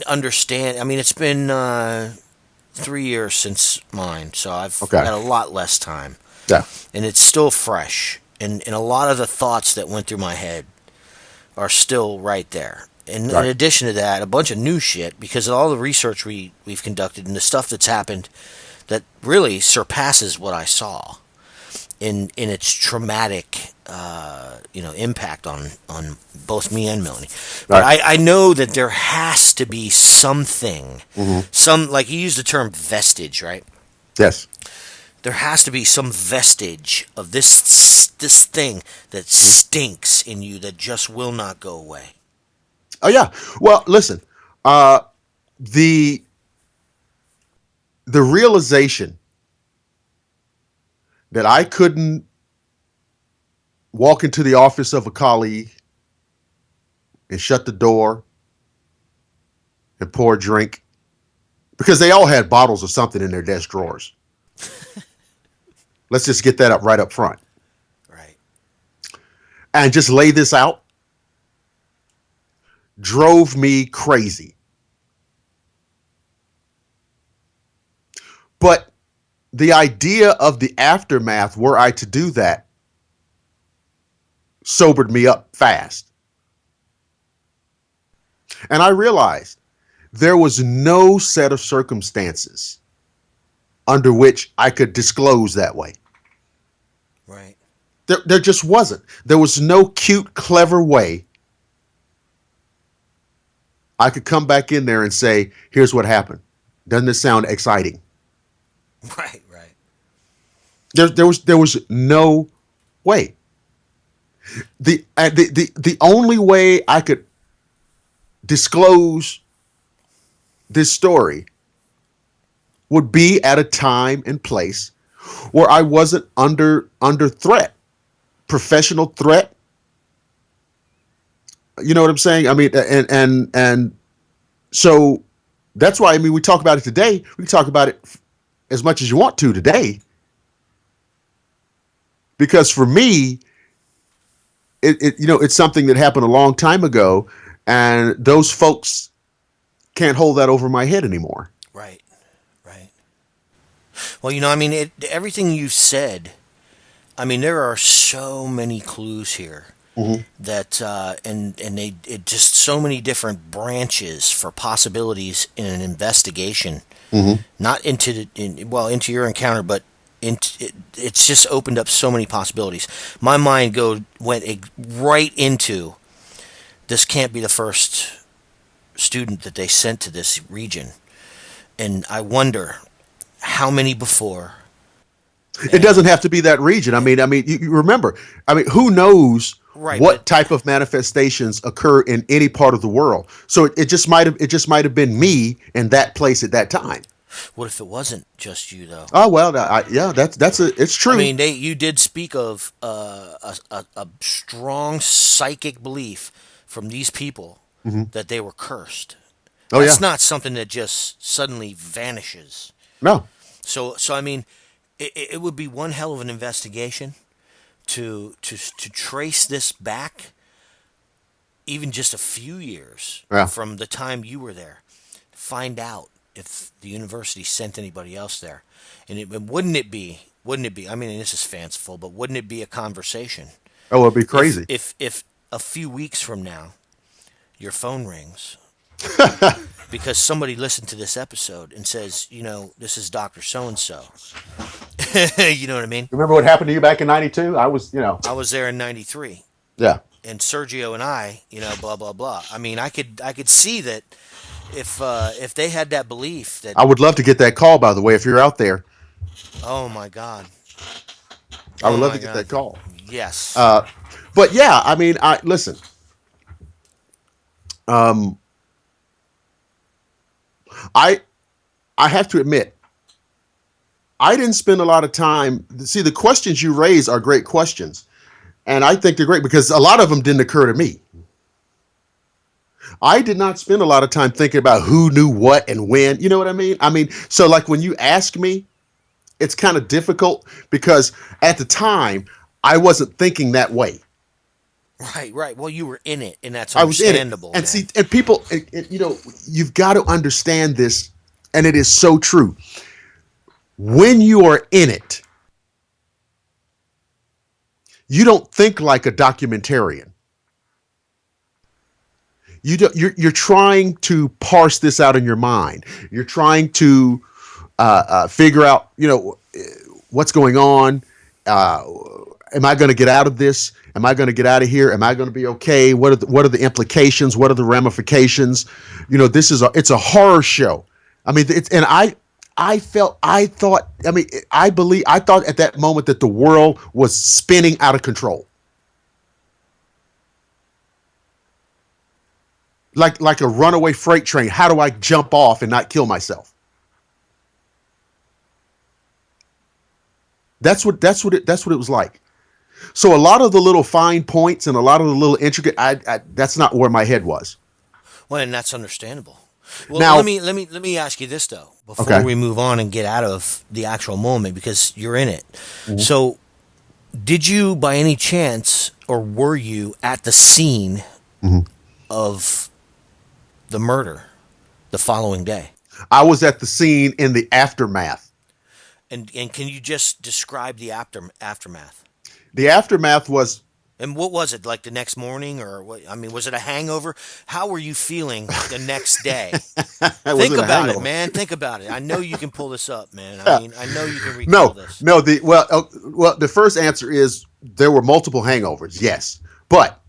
understand. I mean, it's been 3 years since mine, so I've Okay. had a lot less time, Yeah. and it's still fresh. And a lot of the thoughts that went through my head are still right there. And in Right. addition to that, a bunch of new shit because of all the research we've conducted and the stuff that's happened that really surpasses what I saw in its traumatic impact on both me and Melanie. But Right. I know that there has to be something, Hmm. some like you used the term vestige, right? Yes. There has to be some vestige of this thing that stinks in you that just will not go away. Oh yeah. Well, listen. The the realization that I couldn't walk into the office of a colleague and shut the door and pour a drink because they all had bottles of something in their desk drawers. Let's just get that up right up front Right. and just lay this out drove me crazy. But the idea of the aftermath, were I to do that, sobered me up fast. And I realized there was no set of circumstances under which I could disclose that way. Right. There just wasn't. There was no cute, clever way I could come back in there and say, here's what happened. Doesn't this sound exciting? Right. Right. There was no way. The only way I could disclose this story would be at a time and place where I wasn't under threat, professional threat. You know what I'm saying? I mean, and so that's why, I mean, we talk about it today. We can talk about it as much as you want to today, because for me, it's something that happened a long time ago, and those folks can't hold that over my head anymore. Right. Right. Well, I mean, everything you've said, I mean, there are so many clues here Mm-hmm. that, and it just so many different branches for possibilities in an investigation, Mm-hmm. not into your encounter, but it's just opened up so many possibilities. My mind went right into, this can't be the first student that they sent to this region, and I wonder how many before. It doesn't have to be that region. I mean, you remember. I mean, who knows Right, what but type of manifestations occur in any part of the world? So it just might have been me in that place at that time. what if it wasn't just you though? Oh well, yeah, it's I true. mean, you did speak of a strong psychic belief from these people Mm-hmm. that they were cursed. Oh yeah, That's not something that just suddenly vanishes. no, So I mean, it would be one hell of an investigation to trace this back, even just a few years yeah. from the time you were there, find out if the university sent anybody else there, and wouldn't it be? I mean, this is fanciful, but wouldn't it be a conversation Oh, it'd be crazy. if a few weeks from now your phone rings because somebody listened to this episode and says, this is Dr. So and so. You know what I mean? Remember what happened to you back in '92? I was there in '93, Yeah. and Sergio and I, blah blah blah. I mean, I could see that if they had that belief that, I would love to get that call. By the way, if you're out there, oh my god, I would oh love my to get god, that call. yes, But yeah, I mean, I listen. Um, I I have to admit, I didn't spend a lot of time. See, the questions you raise are great questions, and I think they're great because a lot of them didn't occur to me. I did not spend a lot of time thinking about who knew what and when. You know what I mean? I mean, so like when you ask me, it's kind of difficult because at the time I wasn't thinking that way. right. Well, you were in it, and that's I was in it, understandable. and Man. see, and people, you've got to understand this, and it is so true. When you are in it, you don't think like a documentarian. You're trying to parse this out in your mind. You're trying to figure out, what's going on. Am I going to get out of this? Am I going to get out of here? Am I going to be okay? What are the implications? What are the ramifications? It's a horror show. I mean, I thought at that moment that the world was spinning out of control. Like a runaway freight train. How do I jump off and not kill myself? That's what it was like. So a lot of the little fine points and a lot of the little intricate, that's not where my head was. Well, and that's understandable. Well, Now, let me ask you this though, before okay. we move on and get out of the actual moment, because you're in it. Mm-hmm. So, did you, by any chance, or were you at the scene Mm-hmm. of the murder the following day? I was at the scene in the aftermath. And can you just describe the aftermath? The aftermath was And what was it like the next morning, or what? I mean, was it a hangover? How were you feeling the next day? Was Think it a about it, hangover? man. Think about it. I know you can pull this up, man. I Uh, mean, I know you can recall no, this. no. Well, the first answer is there were multiple hangovers. Yes, but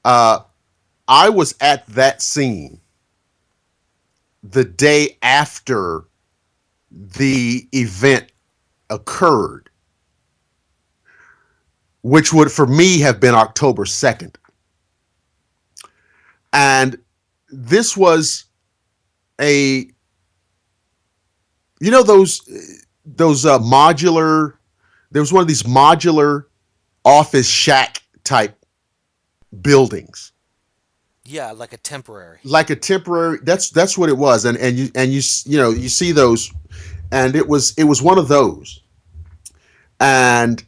uh, I was at that scene the day after the event occurred, which would for me have been October 2nd. And this was a, you know, those modular, there was one of these modular office shack type buildings, Yeah, like a temporary. like a temporary, that's what it was. And you see those, and it was one of those. And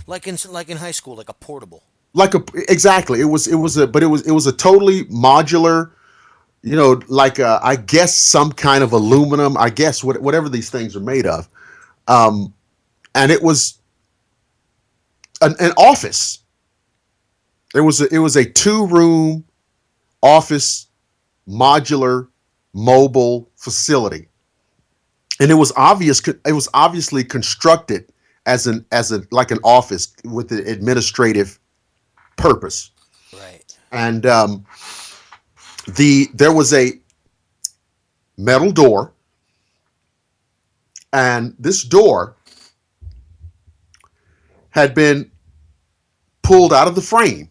Like in high school, like a portable. like a exactly, it was a totally modular, like I guess some kind of aluminum, I guess whatever these things are made of. um and it was an office. It was a 2-room office, modular, mobile facility, and it was obviously constructed as a like an office with an administrative purpose. Right. And there was a metal door, and this door had been pulled out of the frame.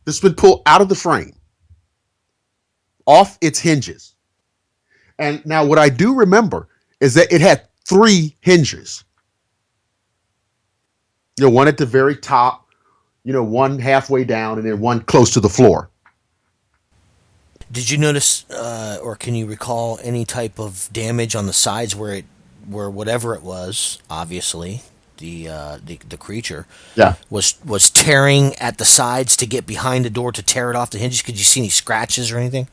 This has been pulled out of the frame, off its hinges. And now, what I do remember is that it had 3 hinges. One at the very top, one halfway down, and then one close to the floor. Did you notice, or can you recall any type of damage on the sides where whatever it was, obviously the creature Yeah. was tearing at the sides to get behind the door to tear it off the hinges? Could you see any scratches or anything?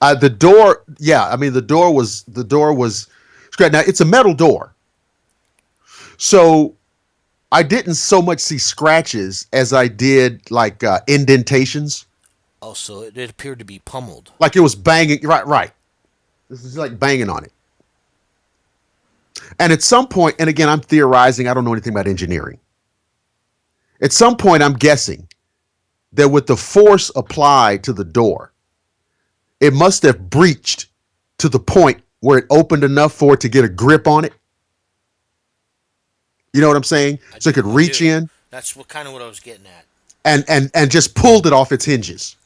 The door, yeah. I mean, the door was scratched. Now it's a metal door, so I didn't so much see scratches as I did like indentations, Also, it appeared to be pummeled. like it was banging. Right, right. This is like banging on it. And at some point, and again, I'm theorizing. I don't know anything about engineering. At some point, I'm guessing that with the force applied to the door, it must have breached to the point where it opened enough for it to get a grip on it. You know what I'm saying? I So it do. could I reach do. in That's what kind of what I was getting at. and just pulled it off its hinges.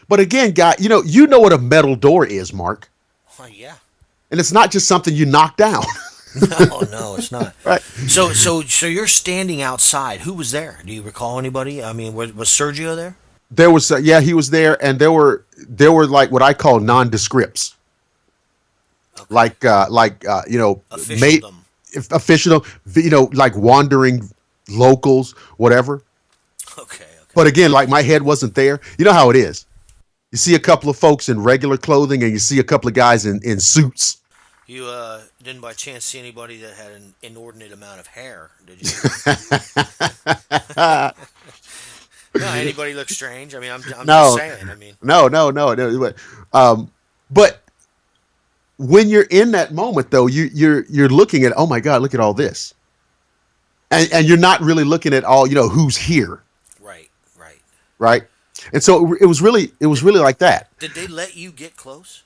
But again, guy, you know what a metal door is, Mark, Oh yeah. and it's not just something you knock down, No, no, it's not. right? So you're standing outside. Who was there? Do you recall anybody? I mean, was Sergio there? There was, yeah, he was there, and there were like what I call nondescripts, Okay. like made Officialdom. official, like wandering locals, whatever. Okay. Okay. But again, like my head wasn't there. You know how it is. You see a couple of folks in regular clothing, and you see a couple of guys in suits. You didn't by chance see anybody that had an inordinate amount of hair, did you? No, anybody look strange? I mean, I'm just No, saying. I mean, no. But when you're in that moment, though, you're looking at, oh my God, look at all this, and you're not really looking at all, who's here, right, right. right? And so it was really like that. Did they let you get close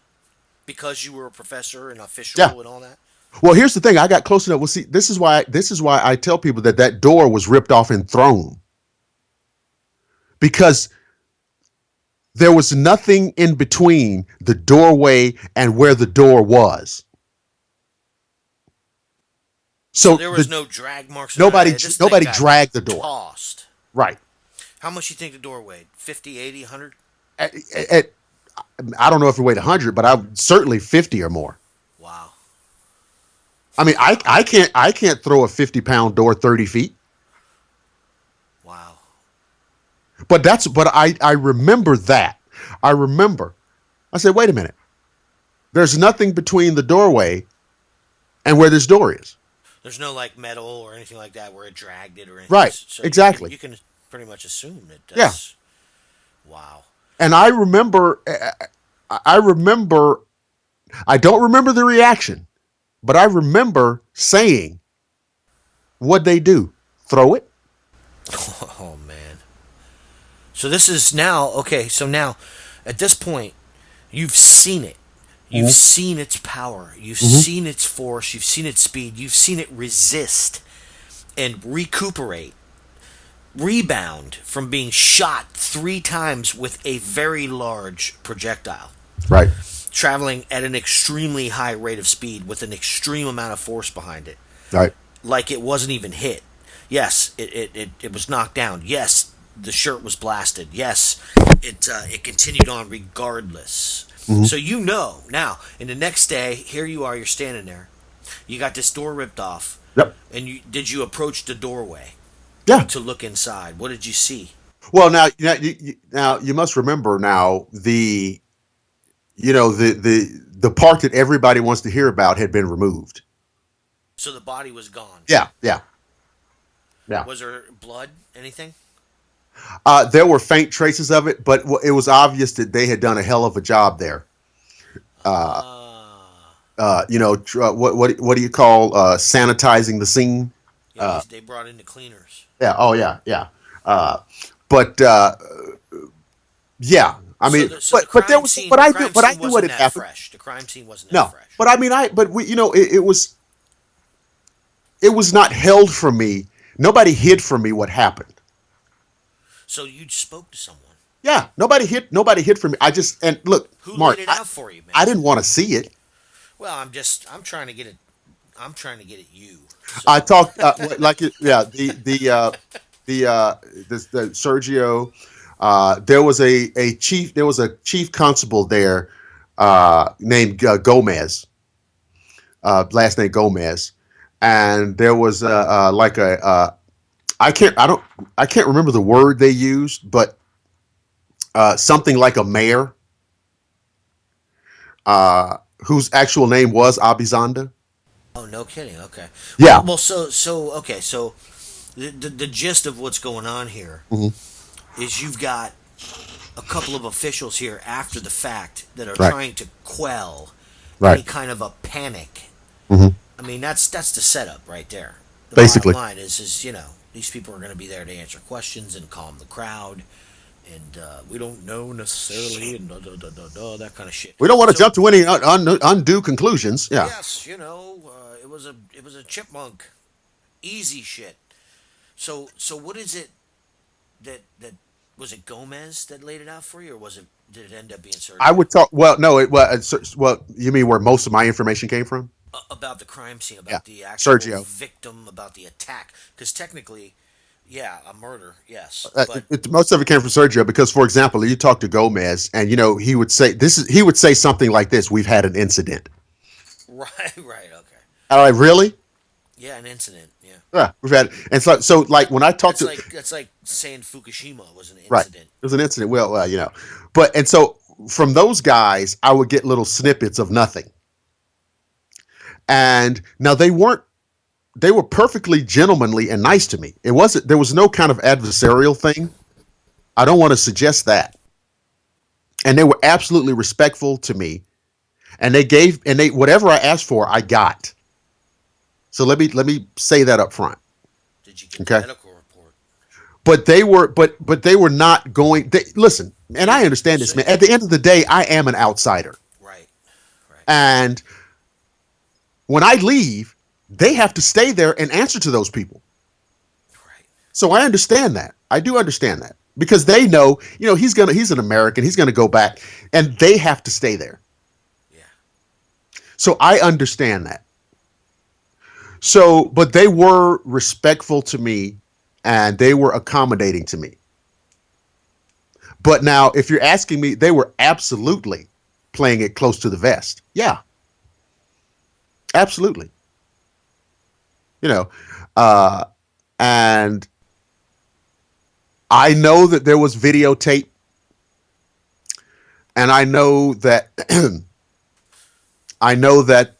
because you were a professor and Yeah. official and all that? Well, here's the thing. I got close enough. Well, see, this is why I tell people that door was ripped off and thrown, because there was nothing in between the doorway and where the door was. So So there was no drag marks. Or nobody this thing nobody got dragged the door. tossed. Right. How much you think the door weighed? 50, 80, 100? At, I don't know if it weighed 100, but I certainly 50 or more. Wow. I mean, I can't throw a 50-pound door 30 feet. Wow. But I remember that. I remember. I said, wait a minute. There's nothing between the doorway and where this door is. There's no like metal or anything like that where it dragged it or anything. Right. So Exactly. you can pretty much assume that Yeah. that's wow. And I remember, I don't remember the reaction, but I remember saying, "What'd they do? Throw it?" Oh man. So this is now okay. So now, at this point, you've seen it. You've Mm-hmm. seen its power. You've Mm-hmm. seen its force. You've seen its speed. You've seen it resist and recuperate, rebound from being shot 3 times with a very large projectile, Right. traveling at an extremely high rate of speed with an extreme amount of force behind it, Right. like it wasn't even hit. Yes, it was knocked down. Yes, the shirt was blasted. Yes, it continued on regardless. Mm-hmm. So you know now, and the next day, here you are, you're standing there. You got this door ripped off, Yep. and did you approach the doorway Yeah. to look inside? What did you see? Well, now you must remember now the part that everybody wants to hear about had been removed. So the body was gone. Yeah. Yeah. Yeah. Was there blood? Anything? There were faint traces of it, but it was obvious that they had done a hell of a job there. Uh, Ah, what do you call sanitizing the scene? yeah. Uh, They brought in the cleaners. yeah. Oh yeah. Yeah. Uh, but yeah. I So mean, the but there crime was, scene, but the I knew, crime but I scene knew what wasn't had that happened. fresh. The crime scene wasn't that No, fresh. but I mean, it was not held from me. Nobody hid from me what happened. So you spoke to someone. Yeah, nobody hid from me. And look, Who laid Mark, it out for you, I man? didn't want to see it. Well, I'm trying to get it. I'm trying to get at you. I So talked yeah, the Sergio. There was a chief constable there named Gomez, last name Gomez, and there was like I can't remember the word they used, but something like a mayor, whose actual name was Abizanda. oh, no kidding. Okay. Yeah. Okay. So the gist of what's going on here Hmm. is you've got a couple of officials here after the fact that are Right. trying to quell any Right. kind of a panic. Hmm. I mean, that's the setup right there. The bottom Basically. line is these people are going to be there to answer questions and calm the crowd, and we don't know necessarily, and that kind of shit. We don't want to So jump to any undue conclusions. Yeah. yes, it was a chipmunk, easy shit. So what is it that was it Gomez that laid it out for you, or did it end up being I Sergio? would talk. Well, no, well, you mean where most of my information came from? About the crime scene, Yeah. about the actual Sergio. victim, about the attack, because technically, yeah, a murder, yes, but Most of it came from Sergio because, for example, you talk to Gomez, and he would say he would say something like this: "We've had an incident." right, right, okay, All right, really? yeah, an incident, yeah. Yeah, we've had, and so like when I talk to, That's like saying Fukushima was an right, incident. it was an incident. Well, but and so from those guys, I would get little snippets of nothing. And now they were perfectly gentlemanly and nice to me. There was no kind of adversarial thing. I don't want to suggest that. And they were absolutely respectful to me. And whatever I asked for, I got. So let me say that up front. Did you get the Okay. medical report? But they were not going. Listen, and I understand this, So man. At the end of the day, I am an outsider. right, right, And when I leave, they have to stay there and answer to those people. right. So I understand that. I do understand that because they know, he's an American. He's gonna go back, and they have to stay there. Yeah. So I understand that. So, but they were respectful to me, and they were accommodating to me. But now, if you're asking me, they were absolutely playing it close to the vest. Yeah, absolutely. You know, uh, and I know that there was videotape, and I know that I know that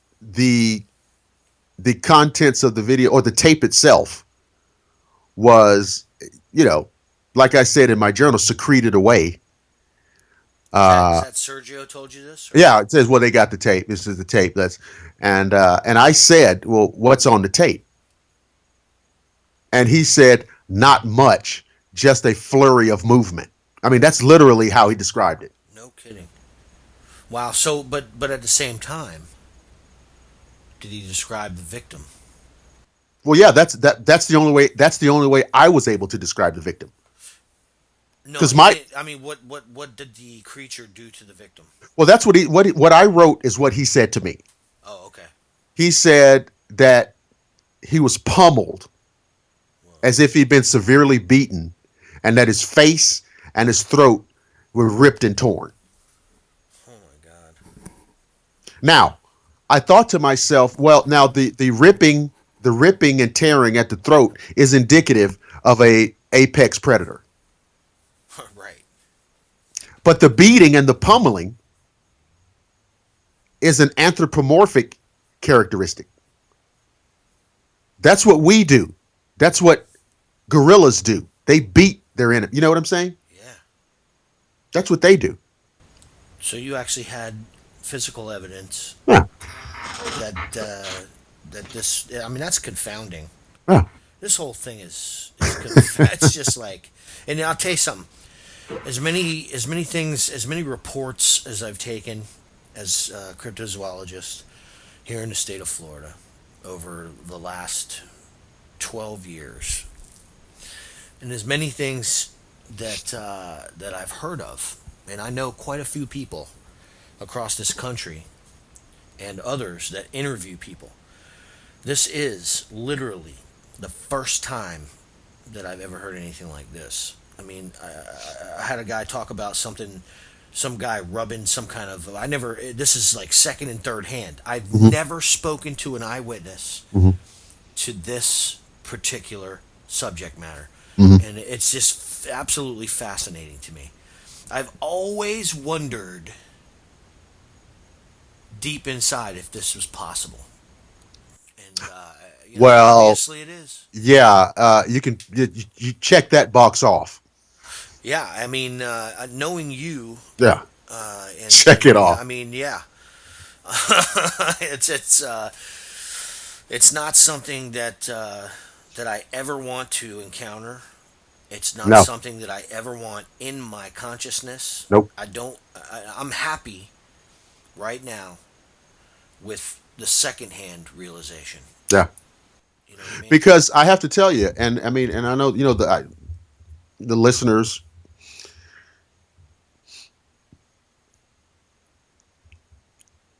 the contents of the video or the tape itself was, you know, like I said in my journal, secreted away. Is that Sergio told you this? Or? Yeah, it says, well, they got the tape. This is the tape. And I said, well, what's on the tape? And he said, not much, just a flurry of movement. I mean, that's literally how he described it. No kidding. Wow. So, but at the same time, did he describe the victim? Well, yeah, that's the only way. That's the only way I was able to describe the victim. No, Because he my didn't. I mean, what did the creature do to the victim? well, that's what I wrote is what he said to me. Oh, okay. He said that he was pummeled as if he'd been severely beaten, and that his face and his throat were ripped and torn. Oh my God. Now, I thought to myself, well, now the ripping and tearing at the throat is indicative of a apex predator. Right. But the beating and the pummeling is an anthropomorphic characteristic. That's what we do. That's what gorillas do. They beat their enemy. You know what I'm saying? Yeah. That's what they do. So you actually had physical evidence Yeah. that this. I mean, that's confounding. Yeah. This whole thing is it's just like, and I'll tell you something. As many things, as many reports as I've taken as a cryptozoologist here in the state of Florida over the last 12 years, and as many things that I've heard of, and I know quite a few people across this country and others that interview people. This is literally the first time that I've ever heard anything like this. I mean, I had a guy talk about something, some guy rubbing some kind of. This is like second and third hand. I've never spoken to an eyewitness to this particular subject matter. And it's just absolutely fascinating to me. I've always wondered deep inside if this was possible. And, Well, obviously it is. yeah, you check that box off. Yeah, I mean, knowing you, Yeah, and check it off. I mean, yeah, it's not something that I ever want to encounter. It's not No, something that I ever want in my consciousness. nope. I don't. I'm happy right now with the secondhand realization. Yeah, You know what I mean? because I have to tell you, and I mean, and I know the listeners.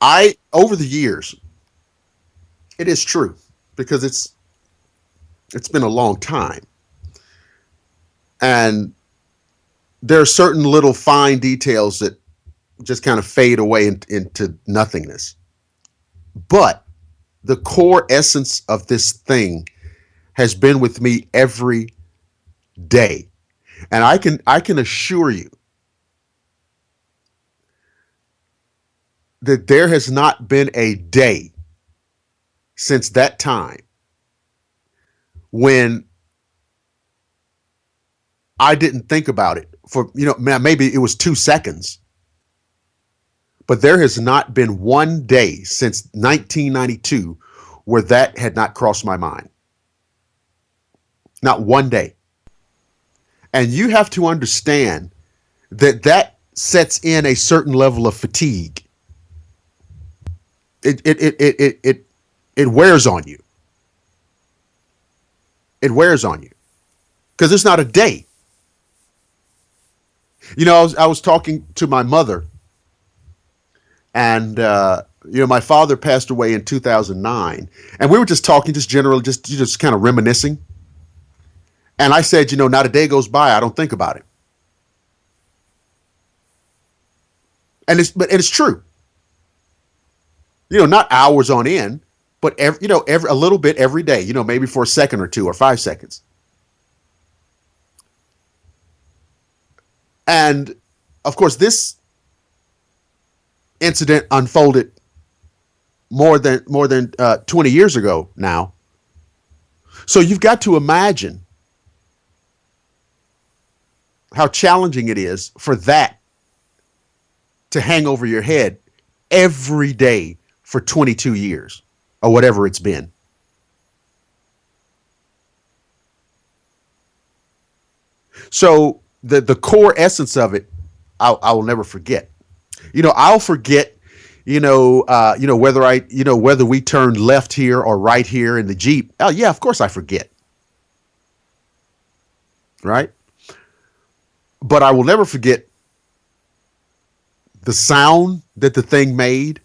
I over the years, it is true because it's been a long time, and there are certain little fine details that just kind of fade away into nothingness. But the core essence of this thing has been with me every day, and I can assure you that there has not been a day since that time when I didn't think about it for, maybe it was 2 seconds, but there has not been one day since 1992 where that had not crossed my mind. Not one day. And you have to understand that sets in a certain level of fatigue. It wears on you. It wears on you because it's not a day. I was talking to my mother, and my father passed away in 2009, and we were just talking, just generally, just kind of reminiscing. And I said, not a day goes by I don't think about it, and it's true. Not hours on end, but every a little bit every day. Maybe for a second or two or 5 seconds. And of course, this incident unfolded more than 20 years ago now. So you've got to imagine how challenging it is for that to hang over your head every day for 22 years or whatever it's been. So the core essence of it, I will never forget. I'll forget. Whether we turned left here or right here in the Jeep. Oh yeah, of course I forget. Right, but I will never forget the sound that the thing made.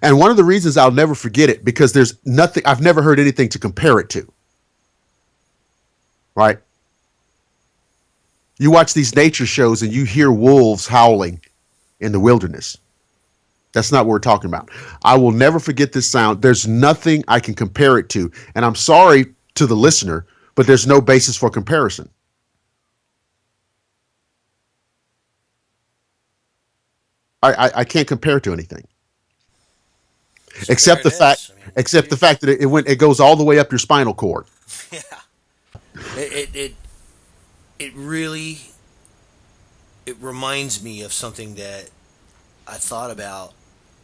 And one of the reasons I'll never forget it because there's nothing. I've never heard anything to compare it to. Right. You watch these nature shows and you hear wolves howling in the wilderness. That's not what we're talking about. I will never forget this sound. There's nothing I can compare it to. And I'm sorry to the listener, but there's no basis for comparison. I can't compare it to anything. So there Except it the fact is. I mean, except the fact that it goes all the way up your spinal cord. yeah, it really it reminds me of something that I thought about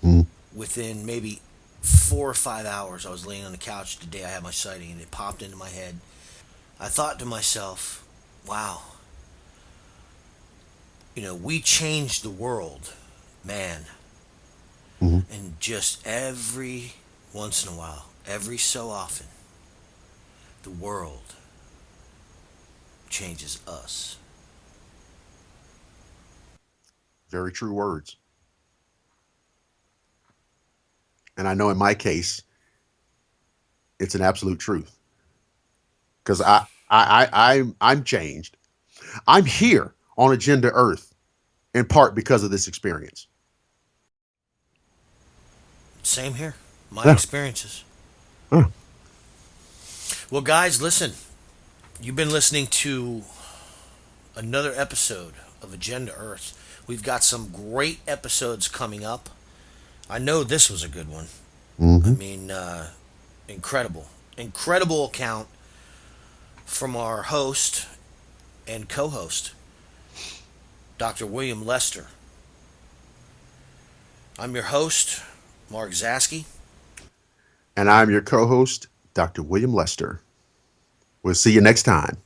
Mm. within maybe 4 or 5 hours. I was laying on the couch the day I had my sighting, and it popped into my head. I thought to myself, "Wow, we changed the world, man." Mhm. And just every once in a while, every so often, the world changes us. Very true words. And I know in my case, it's an absolute truth because I'm changed. I'm here on Agenda Earth in part because of this experience. Same here. My Yeah. experiences. Yeah. Well, guys, listen. You've been listening to another episode of Agenda Earth. We've got some great episodes coming up. I know this was a good one. I Mm-hmm. mean, incredible. Incredible account from our host and co host, Dr. William Lester. I'm your host, Mark Zaskey. And I'm your co-host, Dr. William Lester. We'll see you next time.